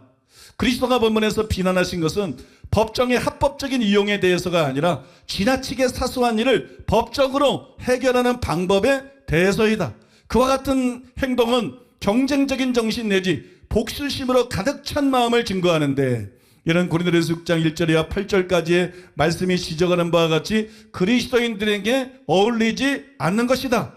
그리스도가 본문에서 비난하신 것은 법정의 합법적인 이용에 대해서가 아니라 지나치게 사소한 일을 법적으로 해결하는 방법에 대해서이다. 그와 같은 행동은 경쟁적인 정신 내지 복수심으로 가득 찬 마음을 증거하는데, 이런 고린도전서 6장 1절이와 8절까지의 말씀이 지적하는 바와 같이 그리스도인들에게 어울리지 않는 것이다.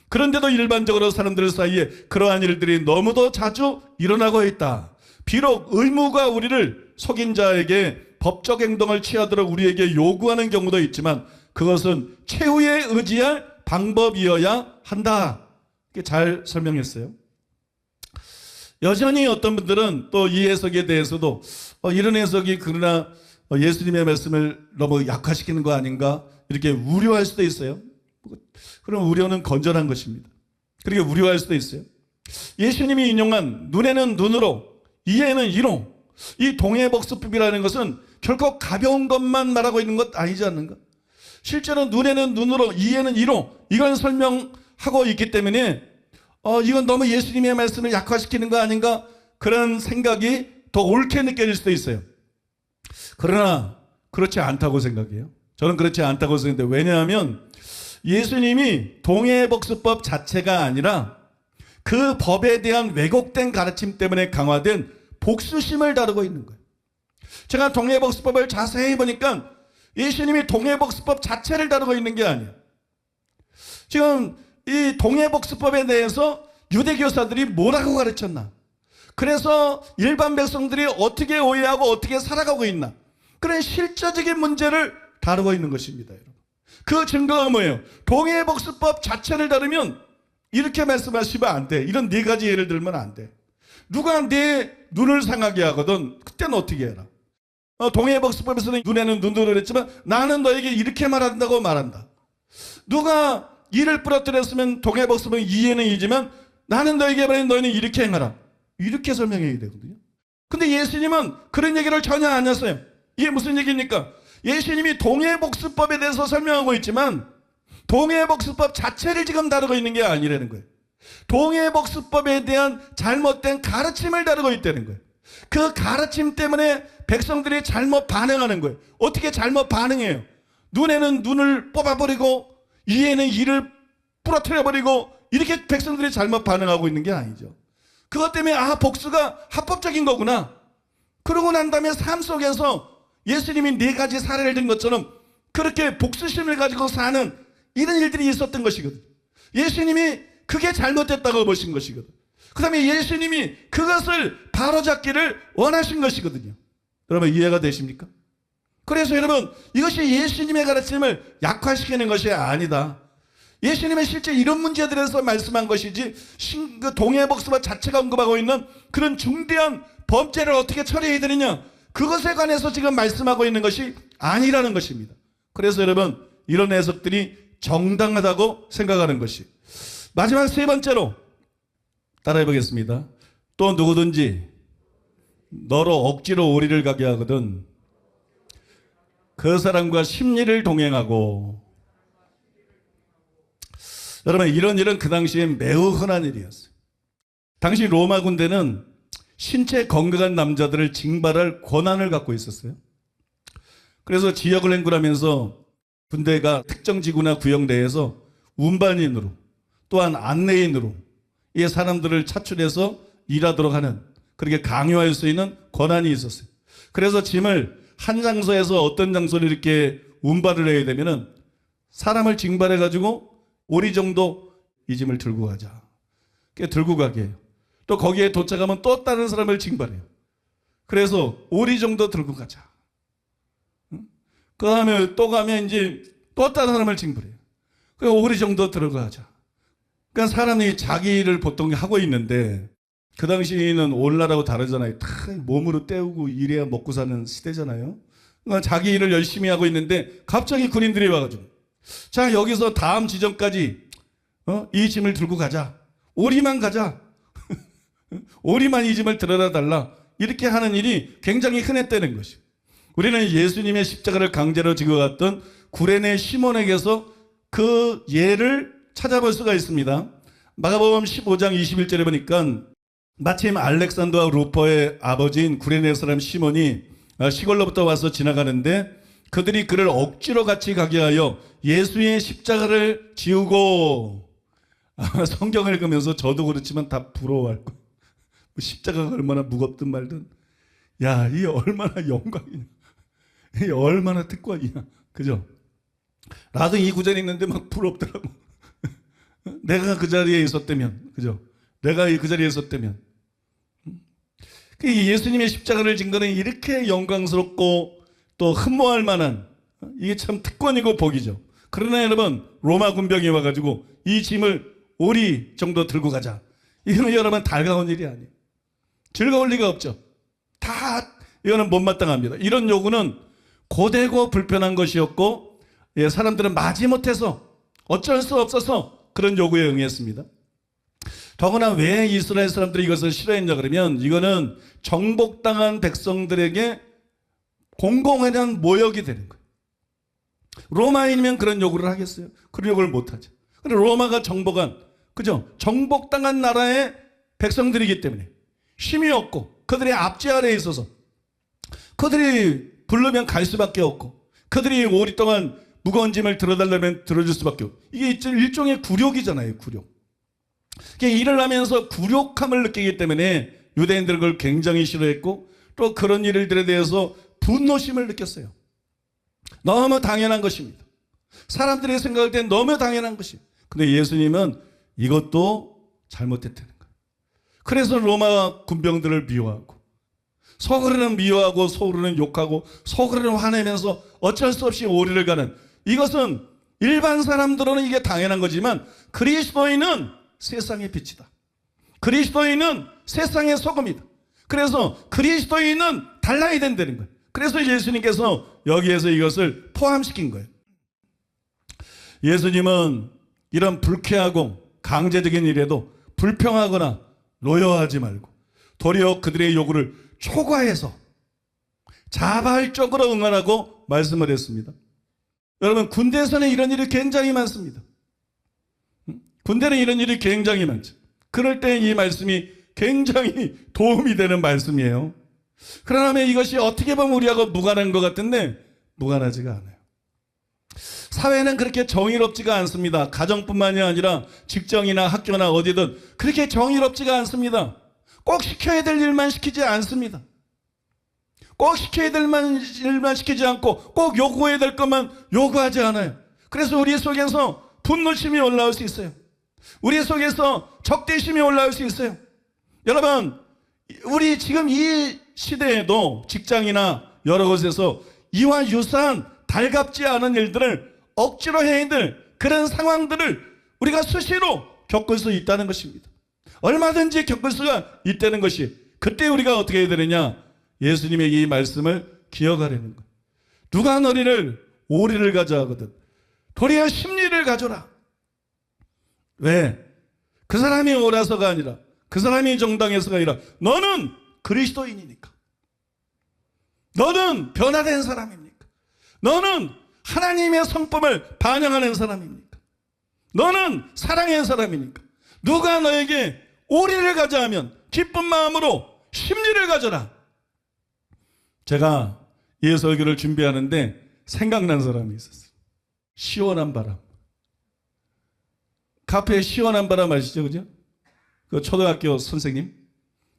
그런데도 일반적으로 사람들 사이에 그러한 일들이 너무도 자주 일어나고 있다. 비록 의무가 우리를 속인 자에게 법적 행동을 취하도록 우리에게 요구하는 경우도 있지만 그것은 최후에 의지할 방법이어야 한다. 이렇게 잘 설명했어요. 여전히 어떤 분들은 또 이 해석에 대해서도 이런 해석이 그러나 예수님의 말씀을 너무 약화시키는 거 아닌가, 이렇게 우려할 수도 있어요. 그럼 우려는 건전한 것입니다. 그렇게 우려할 수도 있어요. 예수님이 인용한 눈에는 눈으로, 이에는 이로, 이 동해복수법이라는 것은 결코 가벼운 것만 말하고 있는 것 아니지 않는가? 실제로 눈에는 눈으로, 이에는 이로, 이걸 설명하고 있기 때문에 이건 너무 예수님의 말씀을 약화시키는 거 아닌가, 그런 생각이 더 옳게 느껴질 수도 있어요. 그러나 그렇지 않다고 생각해요. 저는 그렇지 않다고 생각해요. 왜냐하면 예수님이 동해복수법 자체가 아니라 그 법에 대한 왜곡된 가르침 때문에 강화된 복수심을 다루고 있는 거예요. 제가 동해복수법을 자세히 보니까 예수님이 동해복수법 자체를 다루고 있는 게 아니에요. 지금 이 동해복수법에 대해서 유대교사들이 뭐라고 가르쳤나, 그래서 일반 백성들이 어떻게 오해하고 어떻게 살아가고 있나, 그런 실제적인 문제를 다루고 있는 것입니다. 여러분. 그 증거가 뭐예요? 동해복수법 자체를 다루면 이렇게 말씀하시면 안 돼. 이런 네 가지 예를 들면 안 돼. 누가 내 눈을 상하게 하거든, 그때는 어떻게 해라. 동해복수법에서는 눈에는 눈으로 그랬지만 나는 너에게 이렇게 말한다고 말한다. 누가 이를 부러뜨렸으면 동해복수법은 이에는 이지만 나는 너에게 말하는 너희는 이렇게 행하라. 이렇게 설명해야 되거든요. 근데 예수님은 그런 얘기를 전혀 안 했어요. 이게 무슨 얘기입니까? 예수님이 동해복수법에 대해서 설명하고 있지만 동해복수법 자체를 지금 다루고 있는 게 아니라는 거예요. 동해복수법에 대한 잘못된 가르침을 다루고 있다는 거예요. 그 가르침 때문에 백성들이 잘못 반응하는 거예요. 어떻게 잘못 반응해요? 눈에는 눈을 뽑아버리고 이에는 이를 부러뜨려버리고 이렇게 백성들이 잘못 반응하고 있는 게 아니죠. 그것 때문에 복수가 합법적인 거구나. 그러고 난 다음에 삶 속에서 예수님이 네 가지 사례를 든 것처럼 그렇게 복수심을 가지고 사는 이런 일들이 있었던 것이거든. 예수님이 그게 잘못됐다고 보신 것이거든. 그 다음에 예수님이 그것을 바로잡기를 원하신 것이거든요. 여러분 이해가 되십니까? 그래서 여러분 이것이 예수님의 가르침을 약화시키는 것이 아니다. 예수님의 실제 이런 문제들에서 말씀한 것이지 그 동해복수와 자체가 언급하고 있는 그런 중대한 범죄를 어떻게 처리해야 되느냐, 그것에 관해서 지금 말씀하고 있는 것이 아니라는 것입니다. 그래서 여러분, 이런 해석들이 정당하다고 생각하는 것이. 마지막 세 번째로 따라해 보겠습니다. 또 누구든지 너로 억지로 오리를 가게 하거든 그 사람과 심리를 동행하고. 여러분, 이런 일은 그 당시에 매우 흔한 일이었어요. 당시 로마 군대는 신체 건강한 남자들을 징발할 권한을 갖고 있었어요. 그래서 지역을 행군하면서 군대가 특정 지구나 구역 내에서 운반인으로 또한 안내인으로 이 사람들을 차출해서 일하도록 하는, 그렇게 강요할 수 있는 권한이 있었어요. 그래서 짐을 한 장소에서 어떤 장소를 이렇게 운반을 해야 되면은 사람을 징발해 가지고 오리 정도 이 짐을 들고 가자. 들고 가게 해요. 또 거기에 도착하면 또 다른 사람을 징발해요. 그래서 오리 정도 들고 가자. 그 다음에 또 가면 이제 또 다른 사람을 징발해요. 그 오리 정도 들어가자. 그러니까 사람이 자기 일을 보통 하고 있는데, 그 당시에는 오늘날하고 다르잖아요. 다 몸으로 때우고 일해야 먹고 사는 시대잖아요. 그러니까 자기 일을 열심히 하고 있는데 갑자기 군인들이 와가지고, 자, 여기서 다음 지점까지 이 짐을 들고 가자. 오리만 가자. 오리만 이 짐을 들어다 달라. 이렇게 하는 일이 굉장히 흔했다는 것이죠. 우리는 예수님의 십자가를 강제로 지고 갔던 구레네 시몬에게서 그 예를 찾아볼 수가 있습니다. 마가복음 15장 21절에 보니까 마침 알렉산더와 루퍼의 아버지인 구레네 사람 시몬이 시골로부터 와서 지나가는데 그들이 그를 억지로 같이 가게 하여 예수의 십자가를 지우고. 성경을 읽으면서 저도 그렇지만 다 부러워할 거예요. 십자가가 얼마나 무겁든 말든, 야, 이 얼마나 영광이냐, 이 얼마나 특권이냐, 그죠? 나도 이 구절에 있는데 막 부럽더라고. 내가 그 자리에 있었다면, 그죠? 내가 그 자리에 있었다면. 예수님의 십자가를 진 거는 이렇게 영광스럽고 또 흠모할 만한, 이게 참 특권이고 복이죠. 그러나 여러분, 로마 군병이 와가지고 이 짐을 오리 정도 들고 가자. 이거는 여러분 달가운 일이 아니에요. 즐거울 리가 없죠. 다 이거는 못마땅합니다. 이런 요구는 고되고 불편한 것이었고, 사람들은 마지못해서 어쩔 수 없어서 그런 요구에 응했습니다. 더구나 왜 이스라엘 사람들이 이것을 싫어했냐 그러면, 이거는 정복당한 백성들에게 공공연한 모욕이 되는 거예요. 로마인이면 그런 요구를 하겠어요? 그런 요구를 못하죠. 그런데 로마가 정복한, 그죠? 정복당한 나라의 백성들이기 때문에 힘이 없고 그들의 압제 아래에 있어서 그들이 부르면 갈 수밖에 없고 그들이 오랫동안 무거운 짐을 들어달라면 들어줄 수밖에 없고, 이게 일종의 굴욕이잖아요. 굴욕. 일을 하면서 굴욕함을 느끼기 때문에 유대인들은 그걸 굉장히 싫어했고 또 그런 일들에 대해서 분노심을 느꼈어요. 너무 당연한 것입니다. 사람들이 생각할 때 너무 당연한 것이에요. 근데 예수님은 이것도 잘못했다는 거예요. 그래서 로마 군병들을 미워하고, 속으로는 미워하고 속으로는 욕하고 속으로는 화내면서 어쩔 수 없이 오리를 가는, 이것은 일반 사람들은 이게 당연한 거지만 그리스도인은 세상의 빛이다. 그리스도인은 세상의 소금이다. 그래서 그리스도인은 달라야 된다는 거예요. 그래서 예수님께서 여기에서 이것을 포함시킨 거예요. 예수님은 이런 불쾌하고 강제적인 일에도 불평하거나 노여워하지 말고 도리어 그들의 요구를 초과해서 자발적으로 응하라고 말씀을 했습니다. 여러분, 군대에서는 이런 일이 굉장히 많습니다. 군대는 이런 일이 굉장히 많죠. 그럴 때 이 말씀이 굉장히 도움이 되는 말씀이에요. 그러나 이것이 어떻게 보면 우리하고 무관한 것 같은데 무관하지가 않아요. 사회는 그렇게 정의롭지가 않습니다. 가정뿐만이 아니라 직장이나 학교나 어디든 그렇게 정의롭지가 않습니다. 꼭 시켜야 될 일만 시키지 않습니다. 꼭 시켜야 될 일만 시키지 않고 꼭 요구해야 될 것만 요구하지 않아요. 그래서 우리 속에서 분노심이 올라올 수 있어요. 우리 속에서 적대심이 올라올 수 있어요. 여러분, 우리 지금 이 시대에도 직장이나 여러 곳에서 이와 유사한 달갑지 않은 일들을 억지로 해야 될 그런 상황들을 우리가 수시로 겪을 수 있다는 것입니다. 얼마든지 겪을 수가 있다는 것이, 그때 우리가 어떻게 해야 되느냐? 예수님의 이 말씀을 기억하려는 거예요. 누가 너희를 오리를 가져 하거든 도리어 십리를 가져라. 왜? 그 사람이 옳아서가 아니라, 그 사람이 정당해서가 아니라, 너는 그리스도인이니까. 너는 변화된 사람입니까? 너는 하나님의 성품을 반영하는 사람입니까? 너는 사랑의 사람이니까. 누가 너에게 오리를 가져 하면 기쁜 마음으로 십리를 가져라. 제가 예설교를 준비하는데 생각난 사람이 있었어요. 시원한 바람. 카페에 시원한 바람 아시죠? 그죠? 그 초등학교 선생님.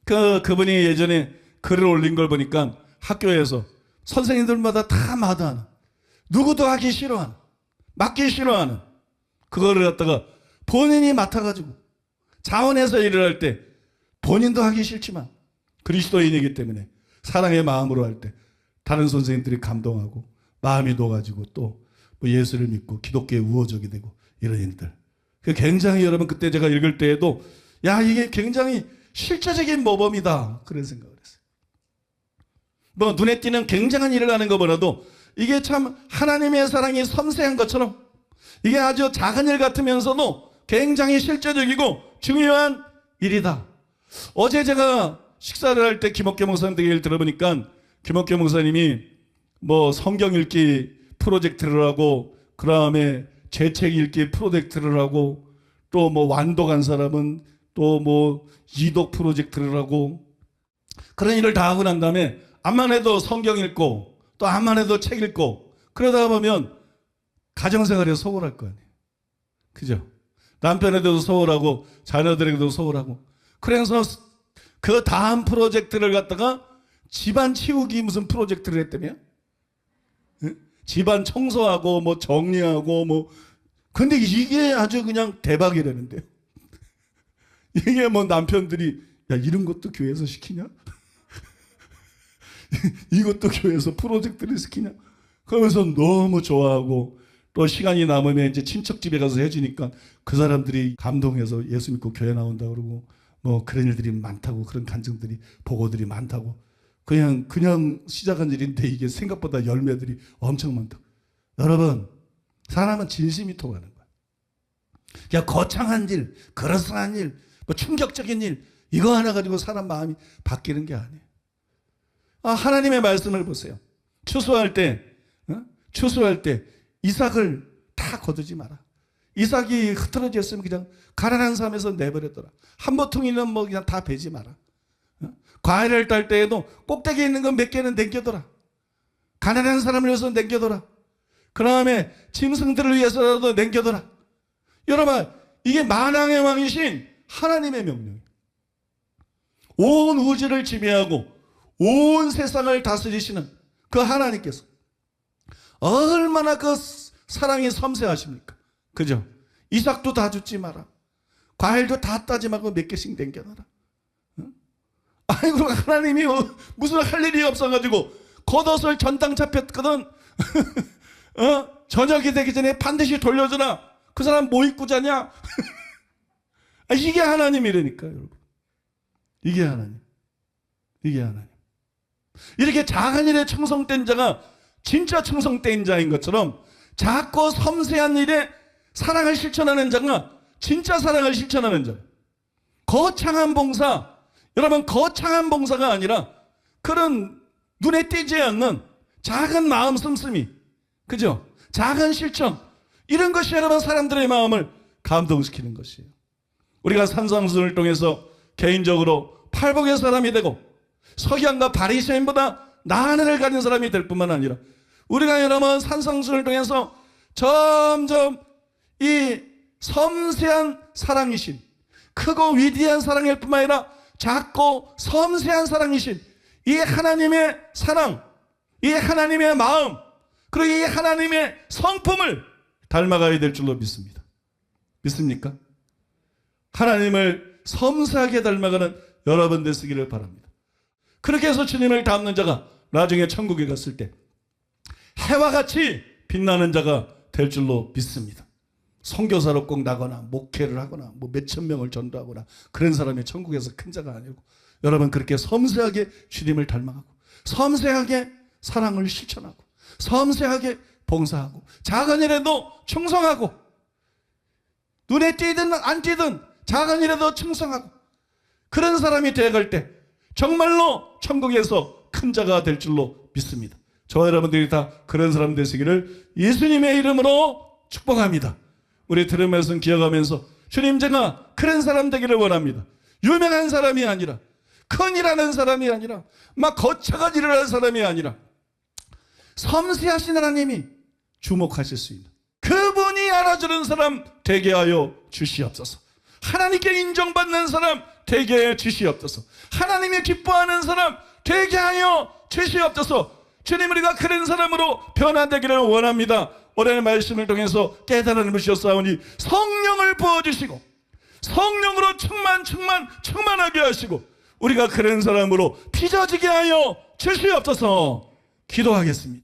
그분이 예전에 글을 올린 걸 보니까 학교에서 선생님들마다 다 마다하는, 누구도 하기 싫어하는, 맡기 싫어하는 그거를 갖다가 본인이 맡아가지고 자원해서 일을 할 때 본인도 하기 싫지만 그리스도인이기 때문에 사랑의 마음으로 할 때 다른 선생님들이 감동하고 마음이 녹아지고 또 뭐 예수를 믿고 기독교에 우호적이 되고 이런 일들. 굉장히 여러분 그때 제가 읽을 때에도 야 이게 굉장히 실제적인 모범이다 그런 생각을 했어요. 뭐 눈에 띄는 굉장한 일을 하는 것보다도 이게 참 하나님의 사랑이 섬세한 것처럼 이게 아주 작은 일 같으면서도 굉장히 실제적이고 중요한 일이다. 어제 제가 식사를 할 때 김옥계 목사님 얘기를 들어보니까 김옥계 목사님이 뭐 성경 읽기 프로젝트를 하고 그 다음에 재책 읽기 프로젝트를 하고 또 뭐 완독한 사람은 또 뭐 이독 프로젝트를 하고 그런 일을 다 하고 난 다음에 암만 해도 성경 읽고 또 암만 해도 책 읽고 그러다 보면 가정생활에 소홀할 거 아니에요. 그죠? 남편에게도 소홀하고 자녀들에게도 소홀하고 그래서 그 다음 프로젝트를 갖다가 집안 치우기 무슨 프로젝트를 했다며? 집안 청소하고 뭐 정리하고 뭐 근데 이게 아주 그냥 대박이라는데요. 이게 뭐 남편들이 야 이런 것도 교회에서 시키냐? 이것도 교회에서 프로젝트를 시키냐? 그러면서 너무 좋아하고 또 시간이 남으면 이제 친척집에 가서 해주니까 그 사람들이 감동해서 예수 믿고 교회 나온다 그러고 뭐 그런 일들이 많다고 그런 간증들이 보고들이 많다고 그냥 시작한 일인데 이게 생각보다 열매들이 엄청 많다고. 여러분 사람은 진심이 통하는 거야. 그냥 거창한 일, 그럴싸한 일, 뭐 충격적인 일 이거 하나 가지고 사람 마음이 바뀌는 게 아니에요. 하나님의 말씀을 보세요. 추수할 때 이삭을 다 거두지 마라. 이삭이 흐트러졌으면 그냥 가난한 삶에서 내버려둬라. 한 모퉁이는 뭐 그냥 다 베지 마라. 과일을 딸 때에도 꼭대기에 있는 건 몇 개는 남겨둬라. 가난한 사람을 위해서 남겨둬라. 그 다음에 짐승들을 위해서라도 남겨둬라. 여러분 이게 만왕의 왕이신 하나님의 명령이에요. 온 우주를 지배하고 온 세상을 다스리시는 그 하나님께서 얼마나 그 사랑이 섬세하십니까? 그죠? 이삭도 다 줍지 마라. 과일도 다 따지 말고 몇 개씩 남겨놔라. 아이고 하나님이 무슨 할 일이 없어가지고 겉옷을 전당 잡혔거든. 저녁이 되기 전에 반드시 돌려주라. 그 사람 뭐 입고 자냐? 이게 하나님이라니까 여러분. 이게 하나님. 이렇게 작은 일에 충성된 자가 진짜 충성된 자인 것처럼 작고 섬세한 일에 사랑을 실천하는 자가 진짜 사랑을 실천하는 자. 거창한 봉사, 여러분 거창한 봉사가 아니라 그런 눈에 띄지 않는 작은 마음 씀씀이, 그죠? 작은 실천, 이런 것이 여러분 사람들의 마음을 감동시키는 것이에요. 우리가 산상수훈을 통해서 개인적으로 팔복의 사람이 되고 서기관과 바리새인보다 나은 은혜를 가진 사람이 될 뿐만 아니라 우리가 여러분 산상수훈을 통해서 점점 이 섬세한 사랑이신, 크고 위대한 사랑일 뿐만 아니라 작고 섬세한 사랑이신 이 하나님의 사랑, 이 하나님의 마음, 그리고 이 하나님의 성품을 닮아가야 될 줄로 믿습니다. 믿습니까? 하나님을 섬세하게 닮아가는 여러분 되시기를 바랍니다. 그렇게 해서 주님을 닮는 자가 나중에 천국에 갔을 때 해와 같이 빛나는 자가 될 줄로 믿습니다. 선교사로 꼭 나거나 목회를 하거나 뭐 몇천 명을 전도하거나 그런 사람이 천국에서 큰 자가 아니고, 여러분 그렇게 섬세하게 주님을 닮아가고 섬세하게 사랑을 실천하고 섬세하게 봉사하고 작은 일에도 충성하고, 눈에 띄든 안 띄든 작은 일에도 충성하고, 그런 사람이 되어갈 때 정말로 천국에서 큰 자가 될 줄로 믿습니다. 저와 여러분들이 다 그런 사람 되시기를 예수님의 이름으로 축복합니다. 우리 들은 말씀 기억하면서 주님, 제가 그런 사람 되기를 원합니다. 유명한 사람이 아니라, 큰 일하는 사람이 아니라, 막 거창한 일을 하는 사람이 아니라 섬세하신 하나님이 주목하실 수 있는, 그분이 알아주는 사람 되게 하여 주시옵소서. 하나님께 인정받는 사람 되게 하여 주시옵소서. 하나님이 기뻐하는 사람 되게 하여 주시옵소서. 주님, 우리가 그런 사람으로 변화되기를 원합니다. 오늘의 말씀을 통해서 깨달음을 주셨사오니 성령을 부어주시고 성령으로 충만하게 하시고 우리가 그런 사람으로 빚어지게 하여 주시옵소서. 기도하겠습니다.